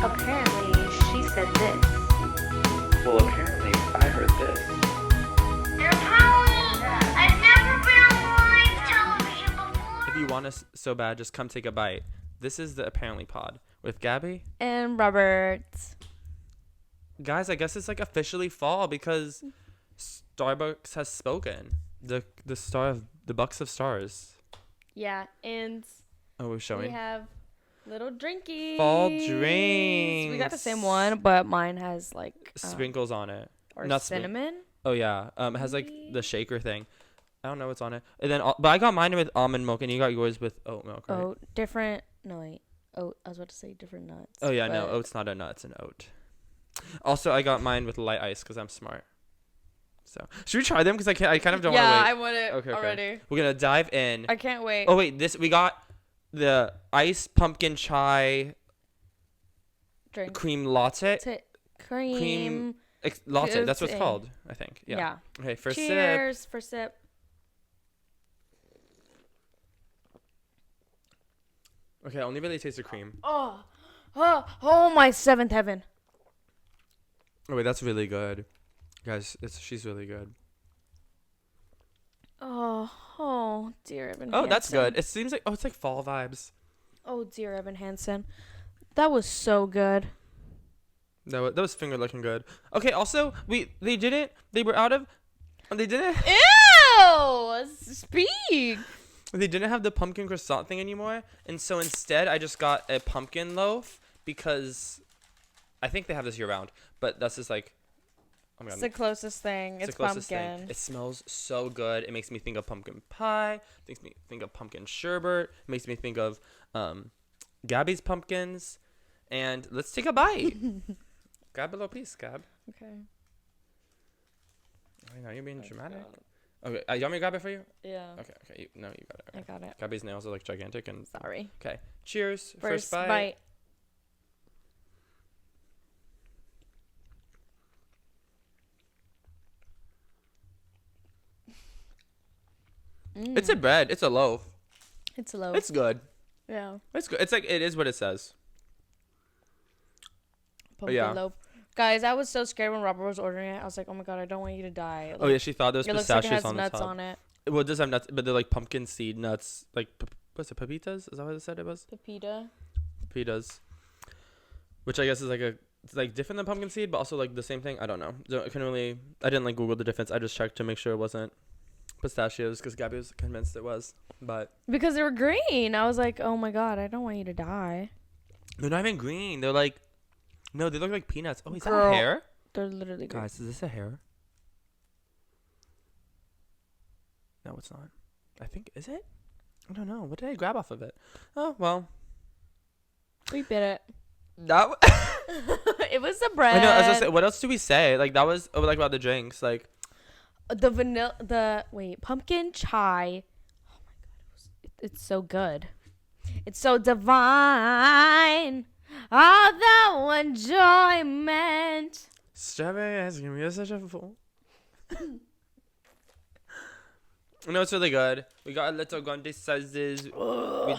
apparently she said this. Well, apparently I heard this. They're Halloween. I've never been on live television before. If you want us so bad, just come take a bite. This is the Apparently Pod with Gabby. And Robert. Guys, I guess it's like officially fall because Starbucks has spoken. The star of the Bucks of Stars. Yeah, and Oh, we're showing. we have little drinkies. Fall drinks. We got the same one, but mine has like Sprinkles on it. or not cinnamon. Oh yeah. It has like the shaker thing. I don't know what's on it. And then, but I got mine with almond milk, and you got yours with oat milk, right? Oat, different. No wait, oat. I was about to say different nuts. Oh yeah, no, but- oat's not a nut; it's an oat. Also, I got mine with light ice because I'm smart. So, should we try them? Because I kind of don't Yeah, want I to wait. want it Okay. already. We're gonna dive in. I can't wait. Oh wait, we got the iced pumpkin chai Drink. cream latte. Cream. Latte. That's what it's Juicy. called, I think. Yeah. Yeah. Okay. First sip. Cheers for sip. Okay, I only really taste the cream. Oh, my seventh heaven. Oh wait, that's really good, guys. She's really good. Oh, dear Evan. Oh, that's Hansen. good. It seems like it's like fall vibes. Oh, dear Evan Hansen. That was so good. That was finger looking good. Okay. Also, they didn't. They were out of. They didn't. Ew! Speak. They didn't have the pumpkin croissant thing anymore, and so instead I just got a pumpkin loaf because I think they have this year round. But that's just like, oh my It's god, the closest thing. it's It's the closest pumpkin. thing. It smells so good. It makes me think of pumpkin pie. It makes me think of pumpkin sherbet. It makes me think of Gabby's pumpkins. And let's take a bite. Grab a little piece, Gab. Okay. I know you're being dramatic. Okay, you want me to grab it for you? Yeah. Okay. You got it. I Okay. got it. Gabby's nails are like gigantic and. Sorry. Okay. Cheers. First bite. bite. It's a bread. It's a loaf. It's low. It's good. Yeah. It's good. It's like it is what it says. Pumpkin yeah. loaf. Guys, I was so scared when Robert was ordering it. I was like, oh my god, I don't want you to die. Oh yeah, she thought there was It looks like it pistachios has on the nuts top. on it. Well, it does have nuts, but they're like pumpkin seed nuts. Like what's it? Pepitas? Is that what it said it was? Pepita. Pepitas. Which I guess is like it's like different than pumpkin seed, but also like the same thing. I don't know. So I couldn't really. I didn't like Google the difference. I just checked to make sure it wasn't pistachios because Gabby was convinced it was. But Because they were green. I was like, oh my god, I don't want you to die. they're not even green. They're like, no, they look like peanuts. Oh, is Girl. that hair? They're literally green. Guys, is this a hair? No, it's not. I think, is it? I don't know. What did I grab off of it? Oh, well. We bit it. That It was the bread. I know. As I said, what else do we say? Like, that was, like, about the drinks. Like, The vanilla, pumpkin chai. Oh my god, it's so good. It's so divine. All the enjoyment. strawberry ice cream, you're such a fool. No, it's really good. We got a little grande sizes. We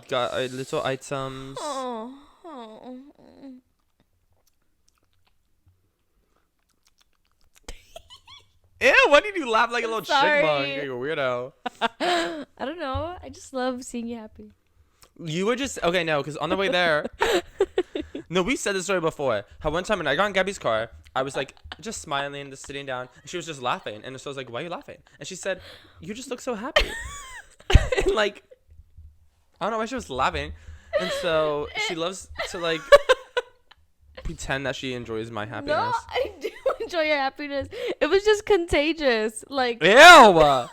got a little items. Oh. Ew, why did you laugh like a little Sorry. chipmunk? You're a weirdo. I don't know. I just love seeing you happy. You were just okay, no, because on the way there, no, we said this story before. How one time when I got in Gabby's car, I was like just smiling, just sitting down, and she was just laughing, and so I was like, "Why are you laughing?" And she said, "You just look so happy," and like, I don't know why she was laughing, and so she loves to like pretend that she enjoys my happiness. No, I do enjoy your happiness. It was just contagious. Like, Ew!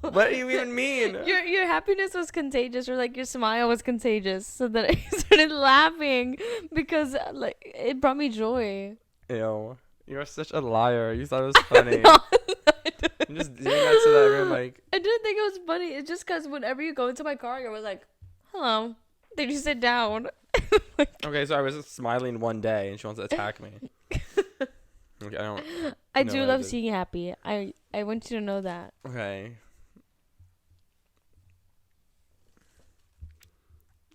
What do you even mean? your happiness was contagious, or like your smile was contagious, so that I started laughing because like it brought me joy. Ew. You're such a liar. You thought it was funny. No, I didn't. I'm just doing that so that everyone like. I didn't think it was funny. It's just because whenever you go into my car, you're always like, "Hello." Then you sit down. Okay, so I was just smiling one day and she wants to attack me. Okay, I don't. I No, do I love did. seeing you happy. I want you to know that. Okay.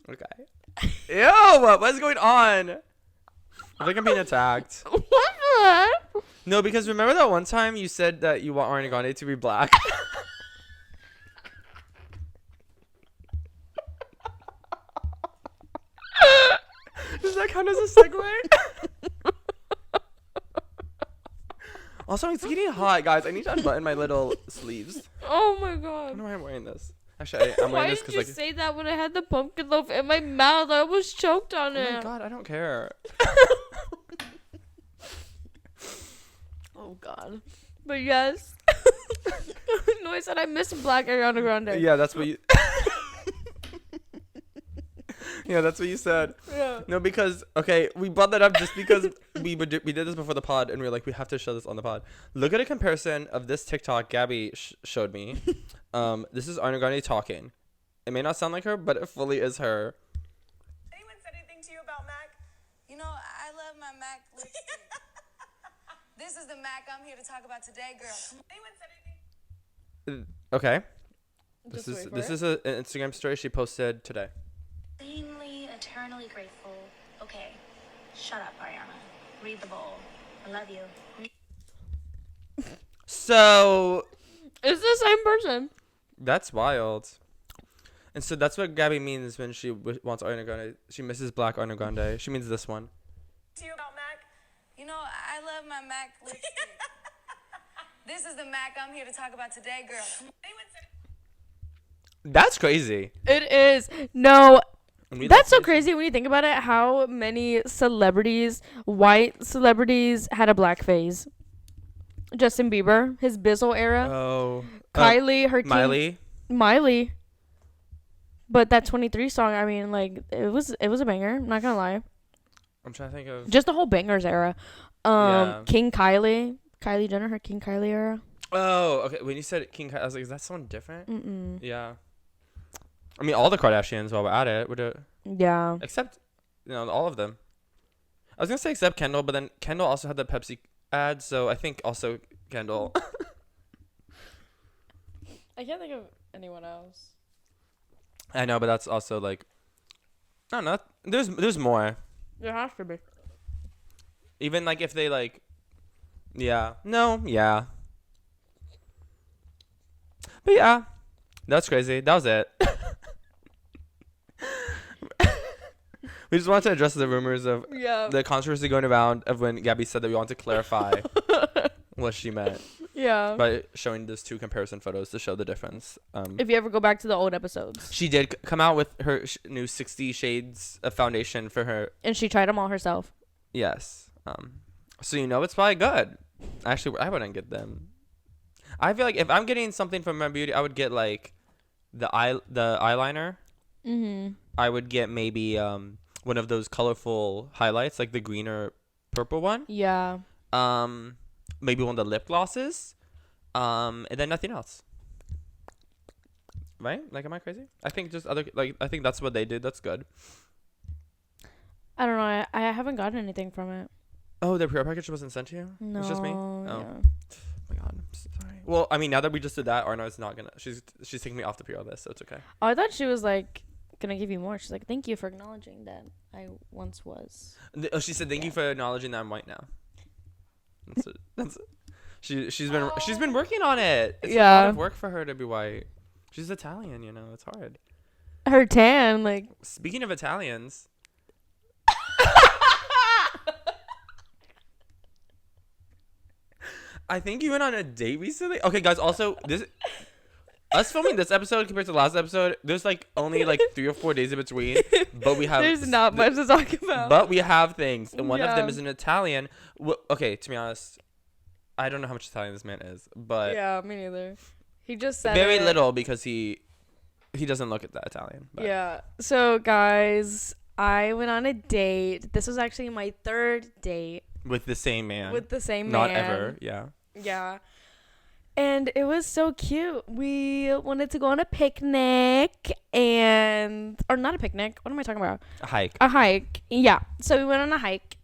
Okay. Ew! What's going on? I think I'm being attacked. What the heck? No, because remember that one time you said that you want Ariana Grande to be black? Does that count as a segue? Also, it's getting hot, guys. I need to unbutton my little sleeves. Oh my I don't god. know why I'm wearing this. Actually, I'm Why wearing this did because you like. say that when I had the pumpkin loaf in my mouth? I almost choked on Oh it. my god, I don't care. Oh god. But yes. No, I said I miss Black Ariana Grande. Yeah, that's what you. Yeah, that's what you said. Yeah. No, because okay, we brought that up just because we did this before the pod, and we were like, we have to show this on the pod. Look at a comparison of this TikTok Gabby showed me. This is Ariana Grande talking. It may not sound like her, but it fully is her. Anyone said anything to you about Mac? You know, I love my Mac lipstick. This is the Mac I'm here to talk about today, girl. Anyone said anything? Okay. Just This wait is for this it. is an Instagram story she posted today. Insanely, eternally grateful. Okay, shut up, Ariana. Read the bowl. I love you. So It's the same person. that's wild. And so that's what Gabby means when she wants Ariana Grande. She misses Black Ariana Grande. She means this one. To you about Mac? You know, I love my Mac lipstick. This is the Mac I'm here to talk about today, girl. Anyone said That's crazy. It is. No, And we that's so love crazy when you think about it. How many celebrities, white celebrities, had a black phase? Justin Bieber, his Bizzle era. Oh. Kylie, her king, Miley. But that 23 song, I mean, like it was a banger. I'm not gonna lie. I'm trying to think of. Just the whole bangers era. Yeah. King Kylie Jenner, her King Kylie era. Oh, okay. When you said King, I was like, is that someone different? Mm-mm. Yeah. I mean, all the Kardashians, while we're at it, would it? Yeah. Except, all of them. I was gonna say except Kendall, but then Kendall also had the Pepsi ad, so I think also Kendall. I can't think of anyone else. I know, but that's also like, I don't know. There's more. There has to be. Even like if they like, yeah, no, yeah. But yeah, that's crazy. That was it. We just wanted to address the rumors of Yeah. the controversy going around of when Gabby said that we want to clarify what she meant Yeah. by showing those two comparison photos to show the difference. If you ever go back to the old episodes. She did come out with her new 60 shades of foundation for her. And she tried them all herself. Yes. So it's probably good. Actually, I wouldn't get them. I feel like if I'm getting something from my beauty, I would get like the eyeliner. Mm-hmm. I would get maybe one of those colorful highlights, like the green or purple one. Yeah. Maybe one of the lip glosses. And then nothing else. Right? Like, am I crazy? I think I think that's what they did. That's good. I don't know. I haven't gotten anything from it. Oh, the pre package wasn't sent to you? No. It's just me? Yeah. Oh my god, I'm so sorry. Well, I mean, now that we just did that, Arna's not gonna. She's taking me off the PR list, so it's okay. Oh, I thought she was like gonna give you more. She's like, thank you for acknowledging that I once was. She said, "Thank you for acknowledging that I'm white now." That's it. That's it. She's been working on it. It's a lot Yeah. of work for her to be white. She's Italian, it's hard. Her tan, like. Speaking of Italians. I think you went on a date recently. Okay, guys. Also, us filming this episode compared to the last episode, there's like only like 3 or 4 days in between. But we have There's not much to talk about. But we have things, and one of them Yeah. is an Italian. Okay, to be honest, I don't know how much Italian this man is, but Yeah, me neither. He just said very it. little because he doesn't look at that Italian. But. Yeah. So, guys, I went on a date. This was actually my 3rd date With the same man. with the same Not man. ever. Yeah. Yeah. And it was so cute. We wanted to go on a picnic or not a picnic. What am I talking about? A hike. A hike. Yeah. So we went on a hike.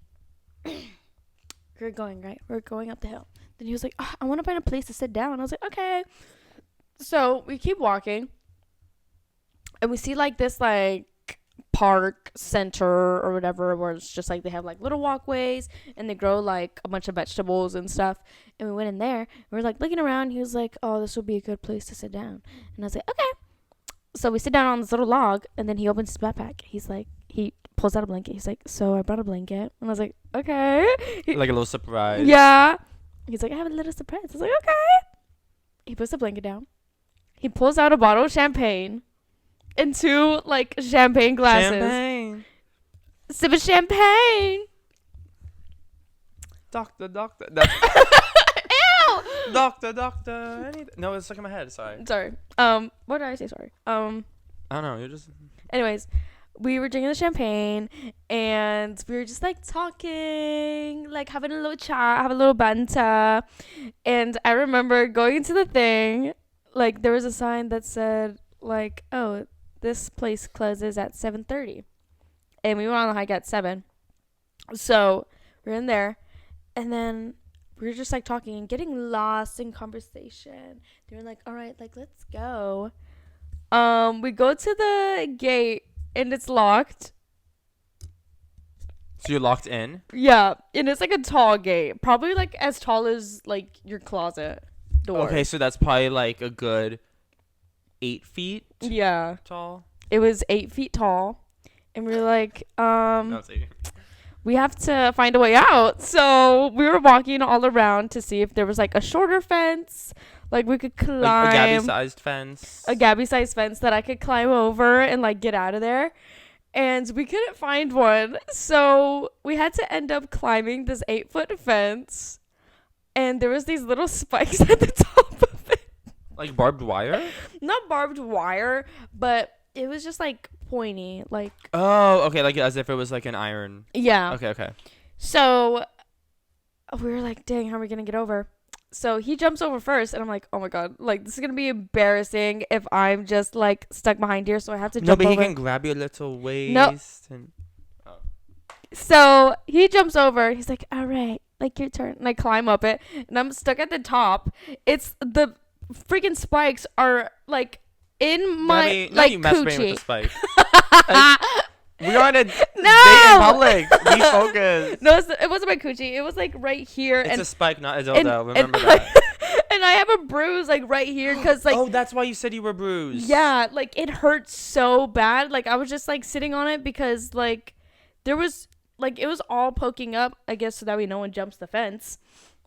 We're going, right? We're going up the hill. Then he was like, oh, I want to find a place to sit down. I was like, okay. So we keep walking. And we see like this like park center or whatever, where it's just like they have like little walkways and they grow like a bunch of vegetables and stuff. And we went in there. We were like looking around. He was like, "Oh, this would be a good place to sit down." And I was like, "Okay." So we sit down on this little log, and then he opens his backpack. He's like, he pulls out a blanket. He's like, "So I brought a blanket." And I was like, "Okay." Like a little surprise. Yeah. He's like, "I have a little surprise." I was like, "Okay." He puts the blanket down. He pulls out a bottle of champagne and 2 like champagne glasses. Champagne. Sip of champagne. Doctor. That's Ew. doctor. No, it's stuck in my head. Sorry. Sorry. What did I say? Sorry. I don't know. You're just. Anyways, we were drinking the champagne and we were just like talking, like having a little chat, having a little banter. And I remember going into the thing, like there was a sign that said like, "Oh, this place closes at 7:30." And we went on the hike at 7. So we're in there, and then we were just like talking and getting lost in conversation. They were like, "All right, like let's go." We go to the gate and it's locked. So you're locked in. Yeah, and it's like a tall gate, probably like as tall as like your closet door. Okay, so that's probably like a good 8 feet Yeah, tall. it was 8 feet tall, and we were like, No, it's 8. we have to find a way out. So we were walking all around to see if there was like a shorter fence, like we could climb A Gabby-sized fence. a Gabby-sized fence that I could climb over and like get out of there. And we couldn't find one, so we had to end up climbing this 8-foot fence. And there was these little spikes at the top of it. Like barbed wire? Not barbed wire, but it was just like pointy, like Oh, okay, like as if it was like an iron. yeah. Okay. So we were like, "Dang, how are we gonna get over?" So he jumps over first, and I'm like, "Oh my god, like this is gonna be embarrassing if I'm just like stuck behind here." So I have to No, jump but he over. can grab your little waist. And So he jumps over. He's like, "All right, like your turn." And I climb up it, and I'm stuck at the top. It's the freaking spikes are like in my Gabby, like you masturbating with the coochie. spike. We're on a date in No! public. Be focused. No, it wasn't my coochie. It was like right here, It's and a spike, not a dildo. and Remember that. and I have a bruise like right here because like Oh, that's why you said you were bruised. yeah, like it hurt so bad. Like I was just like sitting on it because like there was like it was all poking up, I guess, so that way no one jumps the fence,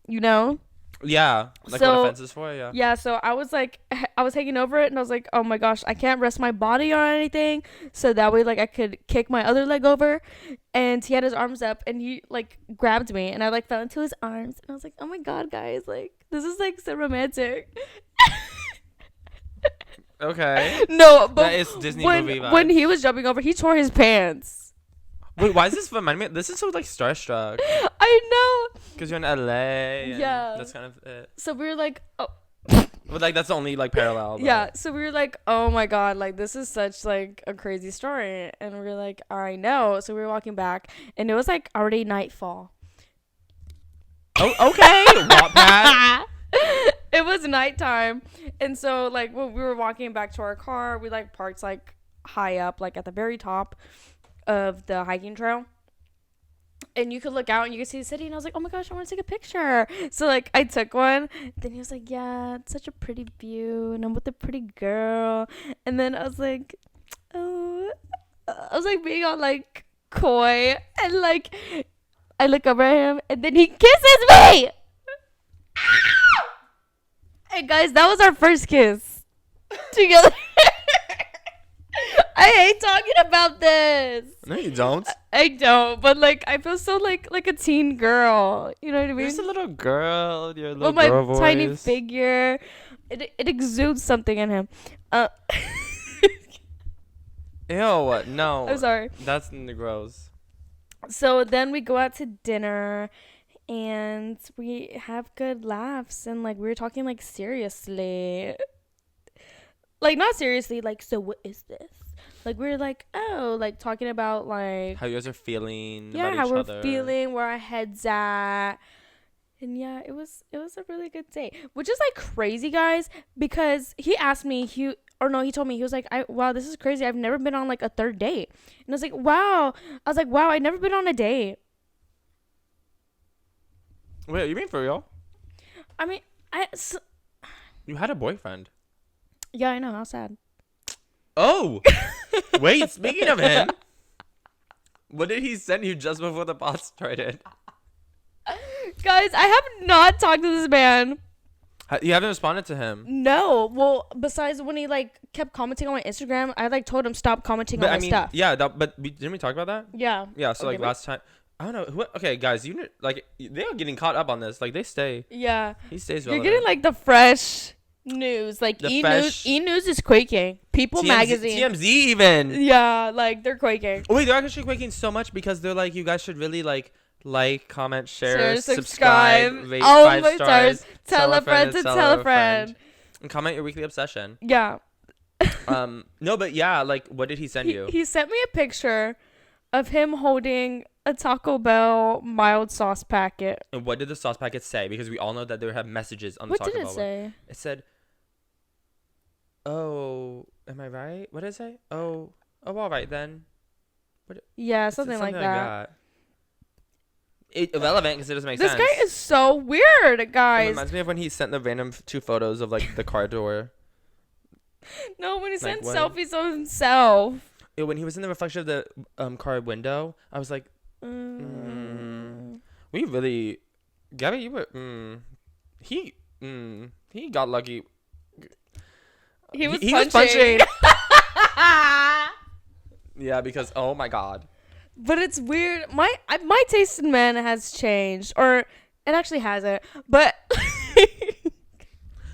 you know? Yeah. Like So- what a fence is for, yeah. Yeah, so I was like, I was hanging over it and I was like, "Oh my gosh, I can't rest my body on anything." So that way, like, I could kick my other leg over. And he had his arms up and he, like, grabbed me and I, like, fell into his arms. And I was like, "Oh my god, guys, like, this is, like, so romantic." Okay. No, but That is Disney when, movie when vibes. he was jumping over, he tore his pants. Wait, why is this reminding me? This is so like starstruck. I know. Because you're in LA. And Yeah. That's kind of it. So we were like, oh. But like that's the only like parallel. But. Yeah, so we were like, "Oh my god, like this is such like a crazy story." And we were like, "I know." So we were walking back and it was like already nightfall. Oh, okay. Wattpad. It was nighttime. And so like when we were walking back to our car, we like parked like high up, like at the very top of the hiking trail. And you could look out and you could see the city, and I was like, "Oh my gosh, I want to take a picture." So like I took one. Then he was like, "Yeah, it's such a pretty view, and I'm with a pretty girl." And then I was like, "Oh," I was like being all like coy, and like I look over at him, and then he kisses me. And guys, that was our first kiss together. I hate talking about this. No, you don't. I don't, but like I feel so like a teen girl. You know what I You're mean? just a little girl. You're a little With my girl voice. tiny figure, it exudes something in him. Ew, no. I'm sorry. That's gross. So then we go out to dinner, and we have good laughs, and like we were talking like seriously, like not seriously, like so what is this? Like we were like, oh, like talking about like How you guys are feeling yeah, about how each we're other. feeling, where our heads at. And yeah, it was a really good day, which is like crazy, guys, because he asked me, or no, he told me, he was like, wow, this is crazy. I've never been on like a third date. And I was like, wow. I've never been on a date. Wait, you mean for real? I mean, You had a boyfriend. yeah, I know. How sad. Oh, wait. Speaking of him, what did he send you just before the pod started? Guys, I have not talked to this man. You haven't responded to him. No. Well, besides when he like kept commenting on my Instagram, I like told him stop commenting But on I my mean, stuff. yeah. Didn't we talk about that? Yeah. Yeah. So Okay, like but- last time, I don't know. Okay, guys, like they are getting caught up on this. Like they stay. Yeah. He stays. You're Relevant. getting like the fresh news. Like The E-News. fresh- E-News is quaking. People magazine. TMZ even. Yeah, like they're quaking. Oh, wait, they're actually quaking so much because they're like, you guys should really like, comment, share, Share, subscribe, subscribe. rate Oh 5 my stars, stars. Tell a friend to tell a friend. and comment your weekly obsession. Yeah. No, but yeah, like, what did he send you? He sent me a picture of him holding a Taco Bell mild sauce packet. And what did the sauce packet say? Because we all know that they have messages on the What Taco did it Bell one. say? It said, "Oh, am I right? What did it say? Oh, all right then." Yeah, It's something like that. Irrelevant because it doesn't make This sense. guy is so weird, It guys. reminds me of when he sent the random 2 photos of like the car door. No, when he sent what? selfies of himself. When he was in the reflection of the car window, I was like, we really, Gabby, you were, he got lucky. He was He punching. Yeah, because oh my god. But it's weird. My taste in men has changed, or it actually hasn't. But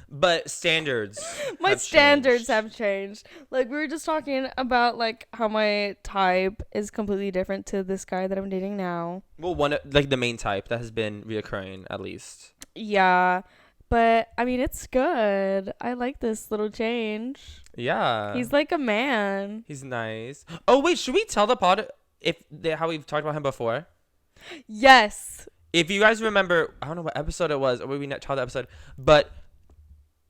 But standards. my have standards changed. have changed. Like we were just talking about like how my type is completely different to this guy that I'm dating now. Well, like the main type that has been reoccurring at least. Yeah. But I mean it's good. I like this little change. Yeah. He's like a man. He's nice. Oh wait, should we tell the pod how we've talked about him before? Yes. If you guys remember, I don't know what episode it was, or maybe not tell the episode, but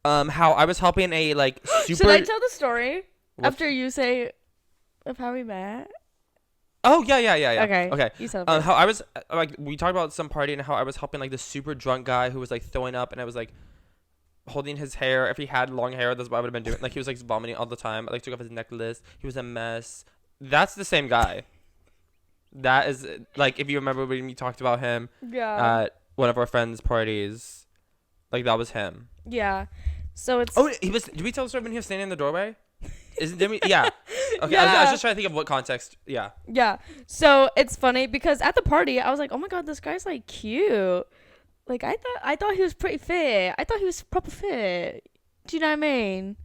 how I was helping a like super. Should I tell the story What- after you say of how we met? Oh yeah. Okay. Okay. You tell How I was like, we talked about some party and how I was helping like the super drunk guy who was like throwing up, and I was like holding his hair. If he had long hair, that's what I would have been doing. Like he was like vomiting all the time. I like took off his necklace. He was a mess. That's the same guy. That is like, if you remember when we talked about him Yeah. at one of our friends' parties, like that was him. Yeah. So it's Oh, he was. Did we tell the story when he was standing in the doorway? Did we? Yeah. Okay. I was Yeah. just trying to think of what context. Yeah. Yeah. So it's funny because at the party I was like, oh my god, this guy's like cute. Like I thought he was pretty fit. I thought he was proper fit. Do you know what I mean?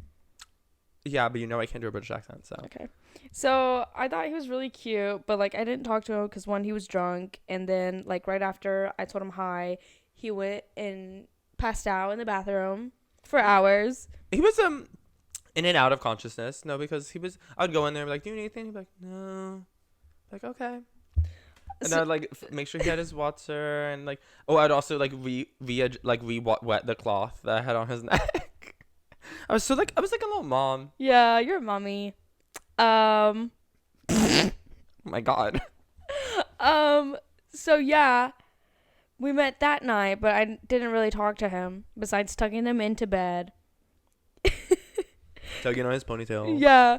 Yeah, but you know I can't do a British accent, so. Okay. So I thought he was really cute, but like I didn't talk to him because one, he was drunk, and then like right after I told him hi, he went and passed out in the bathroom for hours. He was in and out of consciousness. No, because he was. I would go in there and be like, "Do you need anything?" He'd be like, "No." Like, okay. And So- I'd like make sure he had his water, and like, oh, I'd also like wet the cloth that I had on his neck. I was like a little mom. Yeah, you're a mommy. Oh my god. So yeah, we met that night, but I didn't really talk to him besides tucking him into bed. Tugging on his ponytail. Yeah.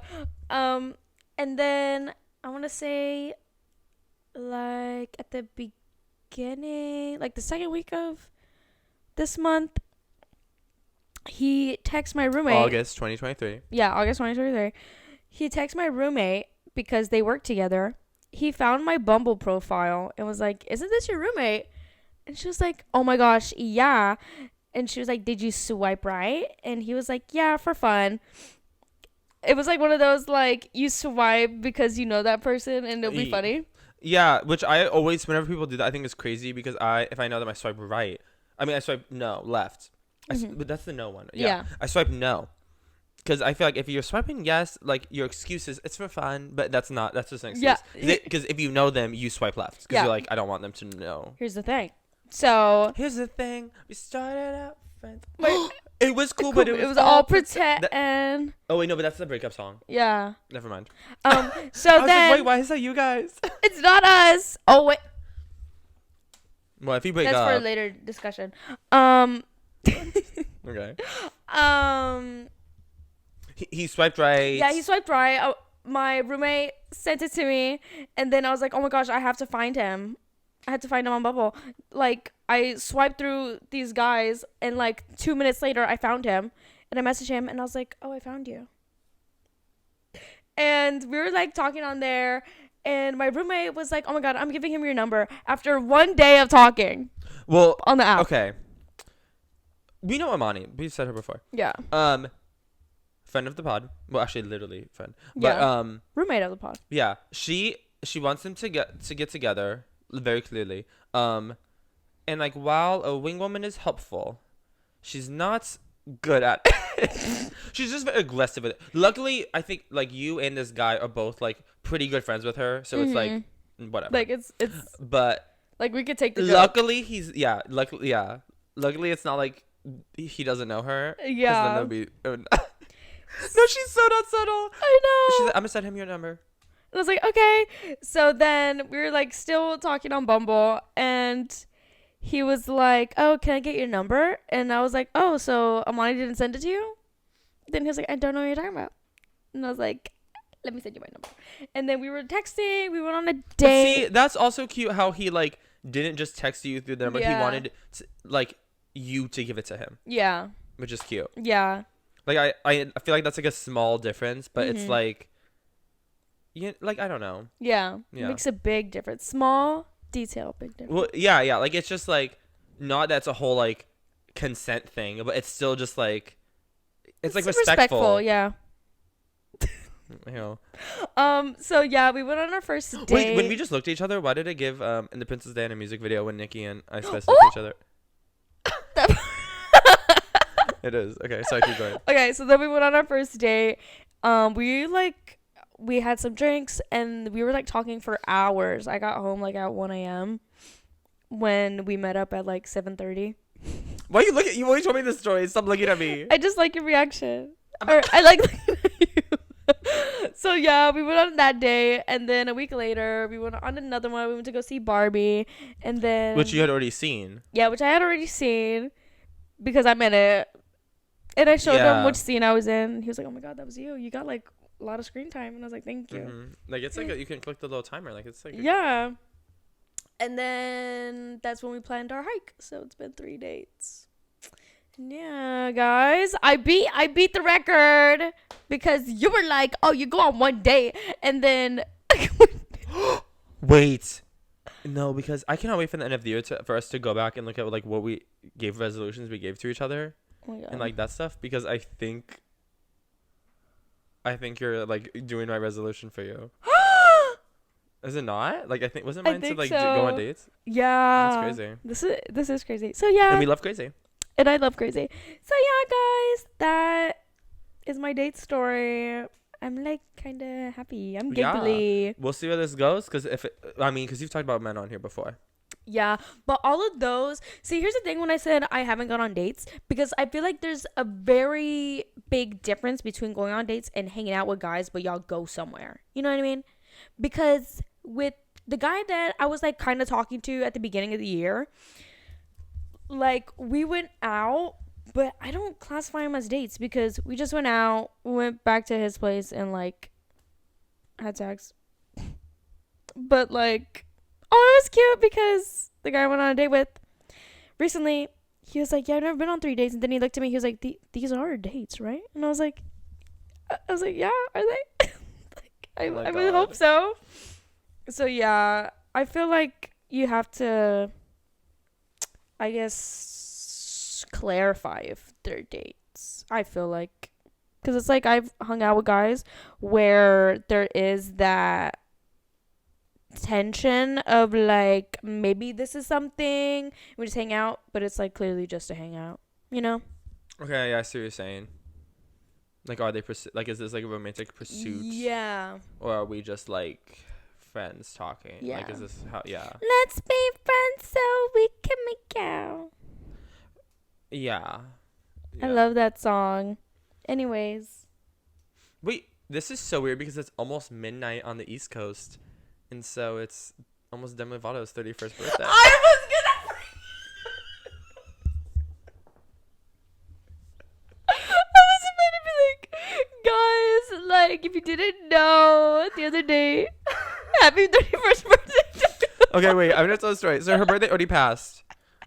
And then I want to say like at the beginning, like the second week of this month, he texted my roommate. August 2023. Yeah, August 2023. He texted my roommate because they work together. He found my Bumble profile and was like, "Isn't this your roommate?" And she was like, "Oh my gosh, yeah." And she was like, "Did you swipe right?" And he was like, "Yeah, for fun." It was like one of those like you swipe because you know that person and it'll be funny. Yeah, which I always, whenever people do that, I think it's crazy because if I know them, I swipe right. I mean, I swipe left. But that's the no one. Yeah. I swipe no. Because I feel like if you're swiping yes, like your excuse is it's for fun, but that's just an excuse. Yeah. Because if you know them, you swipe left. Because Yeah. you're like, I don't want them to know. Here's the thing. So Here's the thing. We started out friends. my It was cool, but it was all pretend. pretend. Oh wait, no, but that's the breakup song. Yeah. Never mind. So I was then like, wait, why is that you guys? it's not us. Oh wait, Well, if you break that's for a up, later discussion. okay. Um. He swiped right. Yeah, he swiped right. My roommate sent it to me, and then I was like, oh my gosh, I have to find him. I had to find him on Bubble. Like, I swiped through these guys, and like 2 minutes later, I found him, and I messaged him, and I was like, oh, I found you. And we were like talking on there, and my roommate was like, oh my god, I'm giving him your number after 1 day of talking Well, on the app. okay. We know Amani. We've said her before. Yeah. Friend of the pod. Well, actually, literally friend. Yeah. But Roommate of the pod. yeah. She wants them to get together very clearly. And like, while a wing woman is helpful, she's not good at it. She's just very aggressive with it. Luckily, I think like you and this guy are both like pretty good friends with her, so it's like whatever. Like it's But like we could take the joke. luckily luckily it's not like he doesn't know her. 'Cause Yeah. then that'd be, no, she's so not subtle. I know. She's like, I'm gonna send him your number. And I was like, okay. So then we were like still talking on Bumble, and he was like, oh, can I get your number? And I was like, oh, so Amani didn't send it to you? Then he was like, I don't know what you're talking about. And I was like, let me send you my number. And then we were texting. We went on a But date. see, that's also cute how he like didn't just text you through the number. Yeah. He wanted to, like you to give it to him, Yeah. which is cute. Yeah. Like I feel like that's like a small difference, but it's Mhm. like, yeah, like I don't know. Yeah. Yeah. It makes a big difference. Small detail, big difference. Well, yeah, like it's just like not that's a whole like consent thing, but it's still just like it's like respectful. Yeah. You know. So yeah, we went on our first date. Wait, when we just looked at each other, why did it give in the Princess Diana music video when Nikki and I Spice Oh! looked at each other? It is. Okay, sorry, keep going. Okay, so then we went on our first date. We had some drinks, and we were like talking for hours. I got home like at 1 a.m. when we met up at like 7:30. Why you look at you always told me this story. Stop looking at me. I just like your reaction. Or I like looking at you. So yeah, we went on that day, and then a week later we went on another one. We went to go see Barbie, and then Which you had already seen. yeah, which I had already seen because I'm in it. And I showed Yeah. him which scene I was in. He was like, "Oh my god, that was you. You got like a lot of screen time." And I was like, "Thank you." Mhm. Like it's like you can click the little timer. Like it's like Yeah. And then that's when we planned our hike. So it's been 3 dates. And yeah, guys, I beat the record because you were like, "Oh, you go on one date," and then Wait. No, because I cannot wait for the end of the year for us to go back and look at like what we gave resolutions we gave to each other oh my god. and like that stuff because I think you're like doing my resolution for you. Is it not? Like I think wasn't I mine to think like go on so. dates? Yeah. That's crazy. This is crazy. So yeah. And we love crazy. And I love crazy. So yeah, guys, that is my date story. I'm like kind of happy. I'm Yeah. giggly. We'll see where this goes because because you've talked about men on here before. Yeah, but all of those. See, here's the thing. When I said I haven't gone on dates, because I feel like there's a very big difference between going on dates and hanging out with guys, but y'all go somewhere. You know what I mean? Because with the guy that I was like kind of talking to at the beginning of the year, like we went out, but I don't classify him as dates because we just went out, went back to his place, and like had sex. But like, oh, it was cute because the guy I went on a date with recently, he was like, "Yeah, I've never been on 3 dates," and then he looked at me, he was like, "These are dates, right?" And I was like, "Yeah, are they?" Like, I Oh my would God. hope so. So yeah, I feel like you have to, I guess, clarify if they're dates. I feel like, because it's like I've hung out with guys where there is that tension of like maybe this is something we just hang out, but it's like clearly just a hangout, you know? Okay, yeah, I see what you're saying. Like, are they like is this like a romantic pursuit? Yeah. Or are we just like friends talking? Yeah. Like, is this how? Yeah. Let's be friends so we can make out. Yeah. I Yeah. love that song. Anyways. Wait, this is so weird because it's almost midnight on the East Coast, and so it's almost Demi Lovato's 31st birthday. I was gonna I was about to be like, guys, like, if you didn't know, the other day, happy 31st birthday. Okay, wait, I'm gonna tell the story. So her birthday already passed.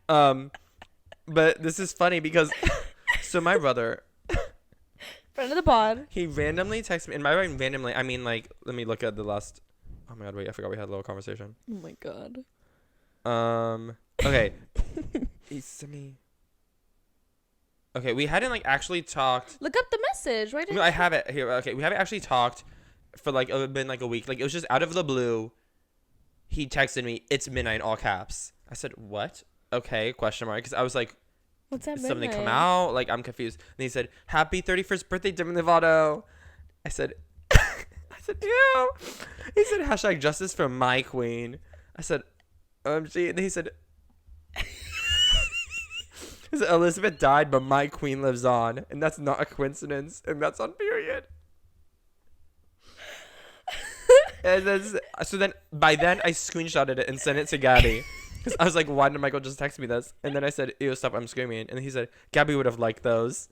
But this is funny because so my brother, Friend of the pod. he randomly texted me, and by randomly I mean like, let me look at the last. Oh my god, wait, I forgot we had a little conversation. Oh my god. Okay. He sent me. Okay, we hadn't like actually talked. Look up the message. Why didn't No, I have it here. Okay, we haven't actually talked for like been like a week. Like it was just out of the blue. He texted me, "It's midnight," all caps. I said, "What?" Okay, question mark. Because I was like, What's that "Did something come midnight? out?" Like I'm confused. And he said, "Happy 31st birthday, Demi Lovato." I said, "I said, ew." He said, "Hashtag justice for my queen." I said, "OMG." And he said, he said, "Elizabeth died, but my queen lives on, and that's not a coincidence, and that's on period." And then, so then, by then, I screenshotted it and sent it to Gabby. Because I was like, why did Michael just text me this? And then I said, ew, stop, I'm screaming. And he said, Gabby would have liked those.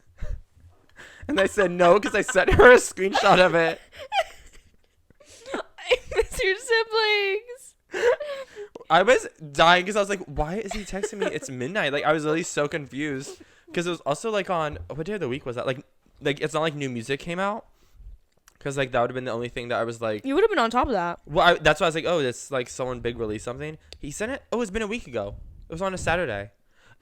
And I said, no, because I sent her a screenshot of it. I miss your siblings. I was dying because I was like, why is he texting me? It's midnight. Like, I was really so confused. Because it was also, like, on, what day of the week was that? Like it's not like new music came out. Because, like, that would have been the only thing that I was like, You would have been on top of that. well, that's why I was like, oh, it's like someone big released something. He sent it. Oh, it's been a week ago. It was on a Saturday.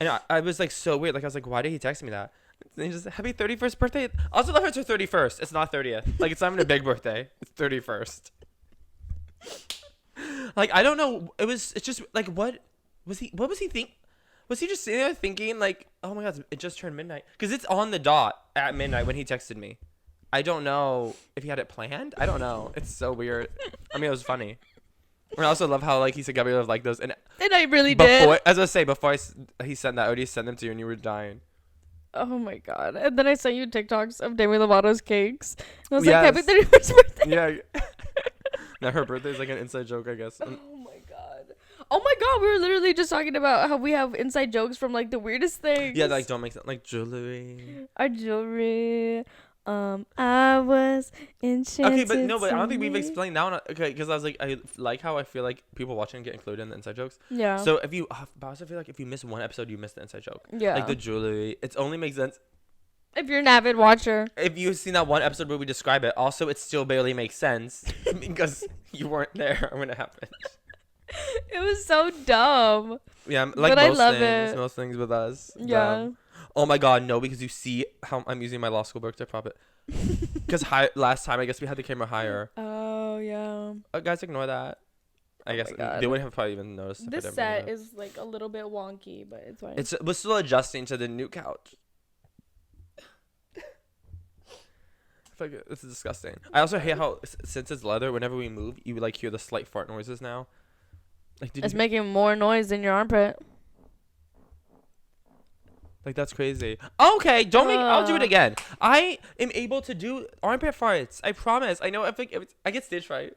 And I was like so weird. Like, I was like, why did he text me that? And he just, happy 31st birthday. I also love it's her 31st. It's not 30th. Like, it's not even a big birthday. It's 31st. Like, I don't know. It's just like, what was he think? Was he just sitting there thinking like, oh my God, it just turned midnight? Because it's on the dot at midnight when he texted me. I don't know if he had it planned. I don't know. It's so weird. I mean, it was funny. And I also love how like he said Gabby would have liked those. And I really before, did. as I say, before he sent that, I already sent them to you, and you were dying. Oh my god. And then I sent you TikToks of Demi Lovato's cakes. And I was Yes. like, happy 31st birthday. Yeah. Now her birthday is like an inside joke, I guess. Oh my god. Oh my god, we were literally just talking about how we have inside jokes from like the weirdest things. Yeah, like don't make sense. Like jewelry. Our jewelry. I was enchanted. Okay, but no, but I don't think we've tonight. explained now. Okay, because I was like, I like how I feel like people watching get included in the inside jokes. Yeah. So if you, but I also feel like if you miss one episode, you miss the inside joke. yeah. Like the jewelry, it only makes sense if you're an avid watcher. if you've seen that one episode where we describe it. Also, it still barely makes sense because you weren't there when it happened. It was so dumb. Yeah, like But I most love things, it. most things with us. Yeah. Oh my God, no! Because you see how I'm using my law school book to prop it. Because last time I guess we had the camera higher. Oh yeah. Guys, ignore that. I guess my God. they wouldn't have probably even noticed. If I This didn't bring set it up. is like a little bit wonky, but it's fine. We're still adjusting to the new couch. I feel like this is disgusting. I also hate how since it's leather, whenever we move, you like hear the slight fart noises now. Like, It's making more noise than your armpit. like that's crazy. Okay, don't make. I'll do it Uh. again. I am able to do armpit farts. I promise. I know. If I get stage fright.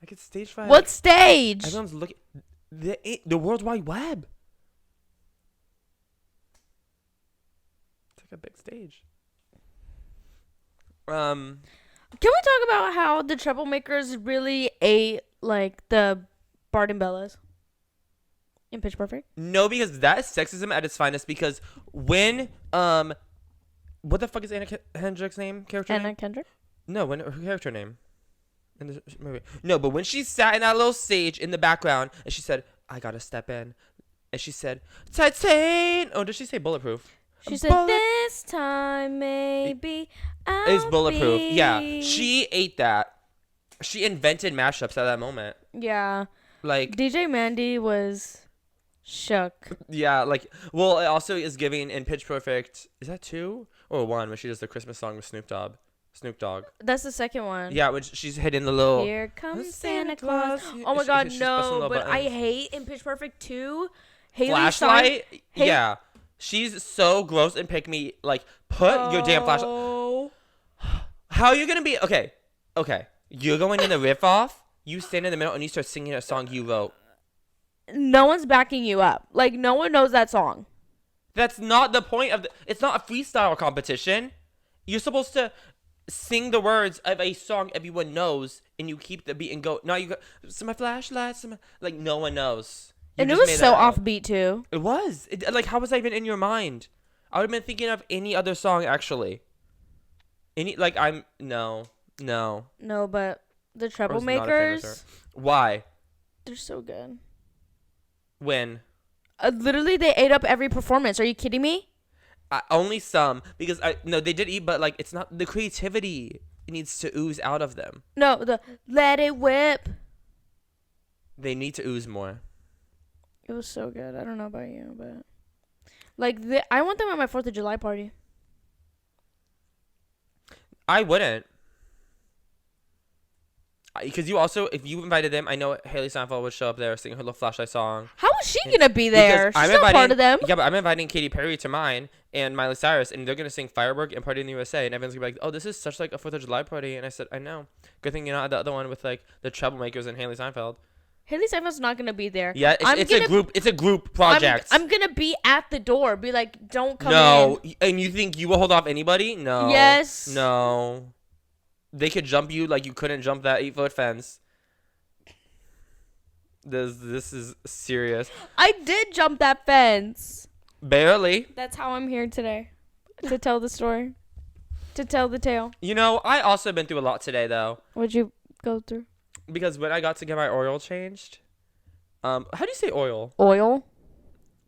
I get stage fright. What stage? Everyone's looking. The World Wide Web. It's like a big stage. Can we talk about how the troublemakers really ate like the Bart and Bellas in Pitch Perfect? No, because that is sexism at its finest. Because when what the fuck is Anna Kendrick's name? Character Anna name? Kendrick. No, when her character name in the movie. No, but when she sat in that little stage in the background and she said, "I gotta step in," and she said, "Titan." Oh, did she say bulletproof? She said, "This time maybe It's I'll bulletproof. be." Yeah, she ate that. She invented mashups at that moment. Yeah. Like, DJ Mandy was shook. yeah, like, well, it also is giving in Pitch Perfect. Is that 2 or 1 when she does the Christmas song with Snoop Dogg? That's the second one. Yeah, when she's hitting the little. Here comes Santa Santa Claus. Claus. Oh my God, She's pressing no! little But I buttons. hate in Pitch Perfect 2. Haley Flashlight. Haley- Yeah. She's so gross and pick me. Like, put your damn flashlight. Oh. How are you gonna be? Okay. You're going in the riff off. You stand in the middle and you start singing a song you wrote. No one's backing you up. Like, no one knows that song. That's not the point of it's not a freestyle competition. You're supposed to sing the words of a song everyone knows and you keep the beat and go. Now you go, so my flashlight, like no one knows. You And it just was made so that up. offbeat, too. It was. Like, how was that even in your mind? I would have been thinking of any other song, actually. No. No, but the I was not a fan of her. Troublemakers, Why? they're so good. When? Literally, they ate up every performance. Are you kidding me? Only some. Because, no, they did eat, but, like, it's not the creativity. It needs to ooze out of them. No, the Let It Whip. They need to ooze more. It was so good. I don't know about you, but like I want them at my 4th of July party. I wouldn't. Because you also, if you invited them, I know Haley Steinfeld would show up there singing her little flashlight song. How is she gonna be there? Because She's not part of them. Yeah, but I'm inviting Katy Perry to mine and Miley Cyrus, and they're gonna sing Firework and Party in the USA, and everyone's gonna be like, "Oh, this is such like a 4th of July party." And I said, "I know. Good thing you're not the other one with like the Troublemakers and Haley Steinfeld." Haley Steinfeld's not gonna be there. Yeah, it's a group. It's a group project. I'm gonna be at the door. Be like, don't come No, in. and you think you will hold off anybody? No. Yes. No. They could jump you like you couldn't jump that 8-foot fence. This is serious. I did jump that fence. Barely. That's how I'm here today, to tell the story, to tell the tale. You know, I also been through a lot today though. What'd you go through? Because when I got to get my oil changed, how do you say oil? Oil.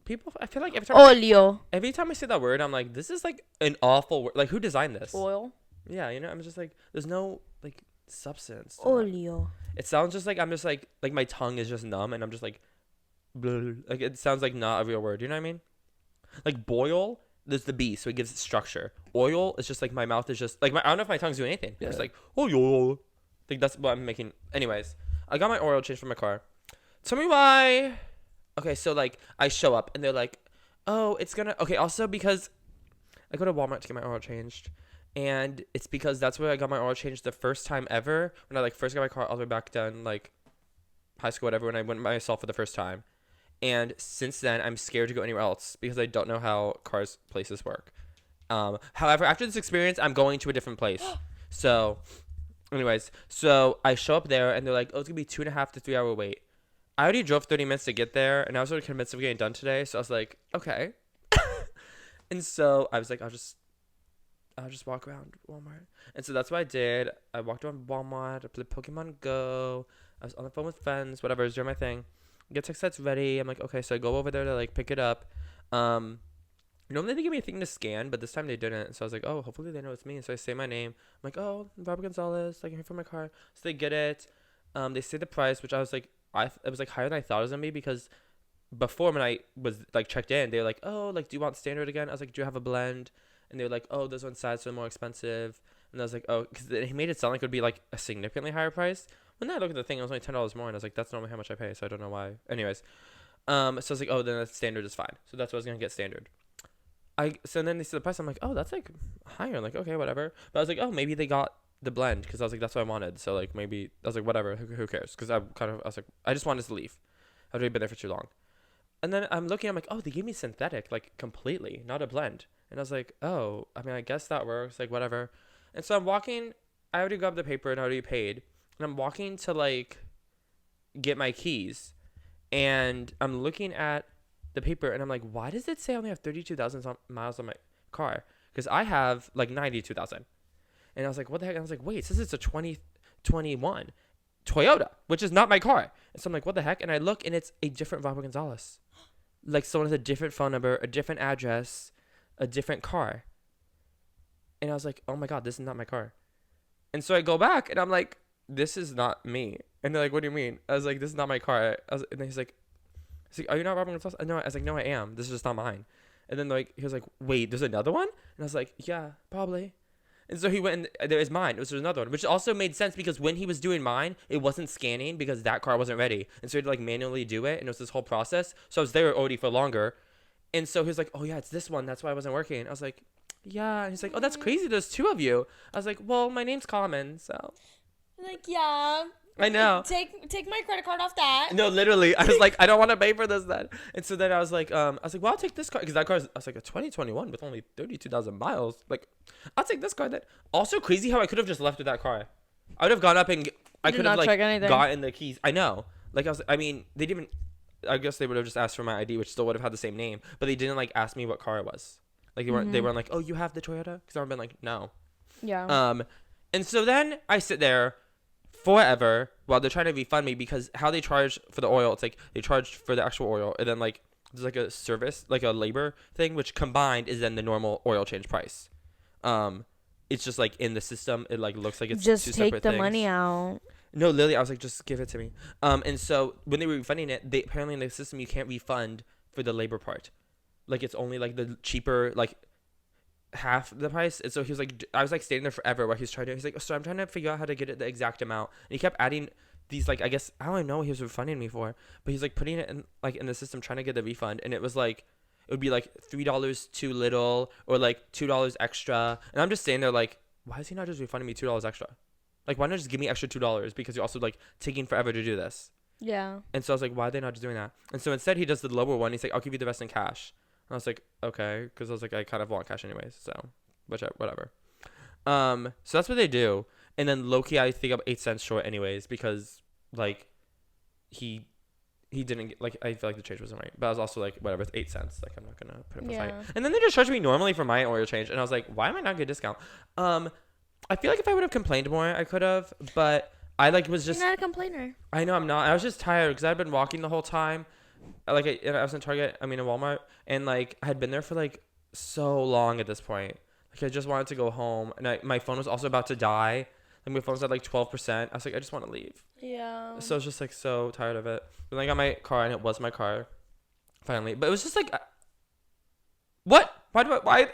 People, I feel like Olio. every time I say that word, I'm like, this is like an awful word. Like, who designed this? Oil. Yeah, you know, I'm just like, there's no like substance. to that. Olio. It sounds just like I'm just like my tongue is just numb and I'm just like, blah, like it sounds like not a real word. You know what I mean? Like boil, there's the B, so it gives it structure. Oil is just like my mouth is just like I don't know if my tongue's doing anything. Yeah. It's like oil. Like that's what I'm making. Anyways, I got my oil changed for my car. Tell me why. Okay, so like I show up and they're like, oh, it's gonna. Okay, also because I go to Walmart to get my oil changed, and it's because that's where I got my oil changed the first time ever when I like first got my car all the way back done like high school whatever when I went by myself for the first time, and since then I'm scared to go anywhere else because I don't know how cars places work. However, after this experience, I'm going to a different place. So. Anyways, so I show up there and they're like, oh, it's gonna be 2.5 to 3 hour wait. I already drove 30 minutes to get there and I was already convinced of getting done today. So I was like, okay. And so I was like, I'll just walk around Walmart. And so that's what I did. I walked around Walmart. I played Pokemon Go. I was on the phone with friends, whatever. I was doing my thing. Get text that's ready. I'm like, okay. So I go over there to like pick it up. Normally they give me a thing to scan, but this time they didn't. So I was like, oh, hopefully they know it's me. So I say my name. I'm like, oh, Robert Gonzalez. Like, I'm here for my car. So they get it. They say the price, which I was like, it was like higher than I thought it was gonna be because before when I was like checked in, they were like, oh, like, do you want standard again? I was like, do you have a blend? And they were like, oh, this one's size, so more expensive. And I was like, oh, because he made it sound like it would be like a significantly higher price. When I looked at the thing, it was only $10 more, and I was like, that's normally how much I pay, so I don't know why. Anyways, so I was like, oh, then that's standard is fine. So that's what I was gonna get standard. So then they see the price. I'm like, oh, that's like higher. I'm like, okay, whatever. But I was like, oh, maybe they got the blend because I was like, that's what I wanted. So like maybe I was like, whatever. Who cares? Because I was like, I just wanted to leave. I've already been there for too long. And then I'm looking. I'm like, oh, they gave me synthetic, like completely, not a blend. And I was like, oh, I mean, I guess that works. Like whatever. And so I'm walking. I already grabbed the paper and I already paid. And I'm walking to like get my keys, and I'm looking at the paper and I'm like, why does it say I only have 32,000 miles on my car? Because I have like 92,000. And I was like, what the heck? And I was like, wait, it says it's a 2021 Toyota, which is not my car. And so I'm like, what the heck? And I look and it's a different Robert Gonzalez. Like someone with a different phone number, a different address, a different car. And I was like, oh my God, this is not my car. And so I go back and I'm like, this is not me. And they're like, what do you mean? I was like, this is not my car. And then he's like, are you not Robert Gonzalez? No, I was like, no, I am. This is just not mine. And then like he was like, wait, there's another one? And I was like, yeah, probably. And so he went and there is mine. There's another one, which also made sense because when he was doing mine, it wasn't scanning because that car wasn't ready. And so he had to like manually do it. And it was this whole process. So I was there already for longer. And so he was like, oh yeah, it's this one. That's why I wasn't working. I was like, yeah. And he's like, oh, that's crazy. There's 2 of you. I was like, well, my name's common, so. Like, yeah. I know. Take my credit card off that. No, literally. I was like, I don't want to pay for this then. And so then I was like, well, I'll take this car. Because that car is, I was like, a 2021 with only 32,000 miles. Like, I'll take this car then. Also crazy how I could have just left with that car. I would have gone up and I Did could have not check like anything. gotten the keys. I know. Like I mean, they didn't. I guess they would have just asked for my ID, which still would have had the same name, but they didn't like ask me what car it was. Like they weren't. They weren't like, oh, you have the Toyota? Because I would have been like, no. Yeah. And so then I sit there forever while they're trying to refund me because how they charge for the oil, it's like they charge for the actual oil and then like there's like a service, like a labor thing, which combined is then the normal oil change price. It's just like in the system, it like looks like it's Just two take separate the things. money out. No, literally, I was like, just give it to me. And so when they were refunding it, they apparently in the system you can't refund for the labor part. Like it's only like the cheaper, like half the price. And so he was like, I was like standing there forever while he's trying to. He's like, so I'm trying to figure out how to get it the exact amount. And he kept adding these like, I guess I don't even know what he was refunding me for, but he's like putting it in like in the system trying to get the refund, and it was like. It would be like $3 too little or like $2 extra. And I'm just standing there like, why is he not just refunding me $2 extra? Like, why not just give me extra $2 because you're also like taking forever to do this? Yeah. And so I was like, why are they not just doing that? And so instead he does the lower one. He's like, I'll give you the rest in cash. And I was like, okay, because I was like, I kind of want cash anyways, so whatever. So that's what they do. And then low-key, I think I'm 8 cents short anyways because like he didn't get, like, I feel like the change wasn't right, but I was also like, whatever, it's 8 cents, like I'm not gonna put up a fight. And then they just charged me normally for my oil change, and I was like, why am I not getting a discount? I feel like if I would have complained more, I could have, but I like was just. You're not a complainer. I know I'm not. I was just tired because I'd been walking the whole time. Like I was in Target. I mean in Walmart, and like I had been there for like so long at this point. Like I just wanted to go home, and my phone was also about to die. Like my phone was at like 12%. I was like, I just want to leave. Yeah. So I was just like so tired of it. But then I got my car, and it was my car, finally. But it was just like, what? Why?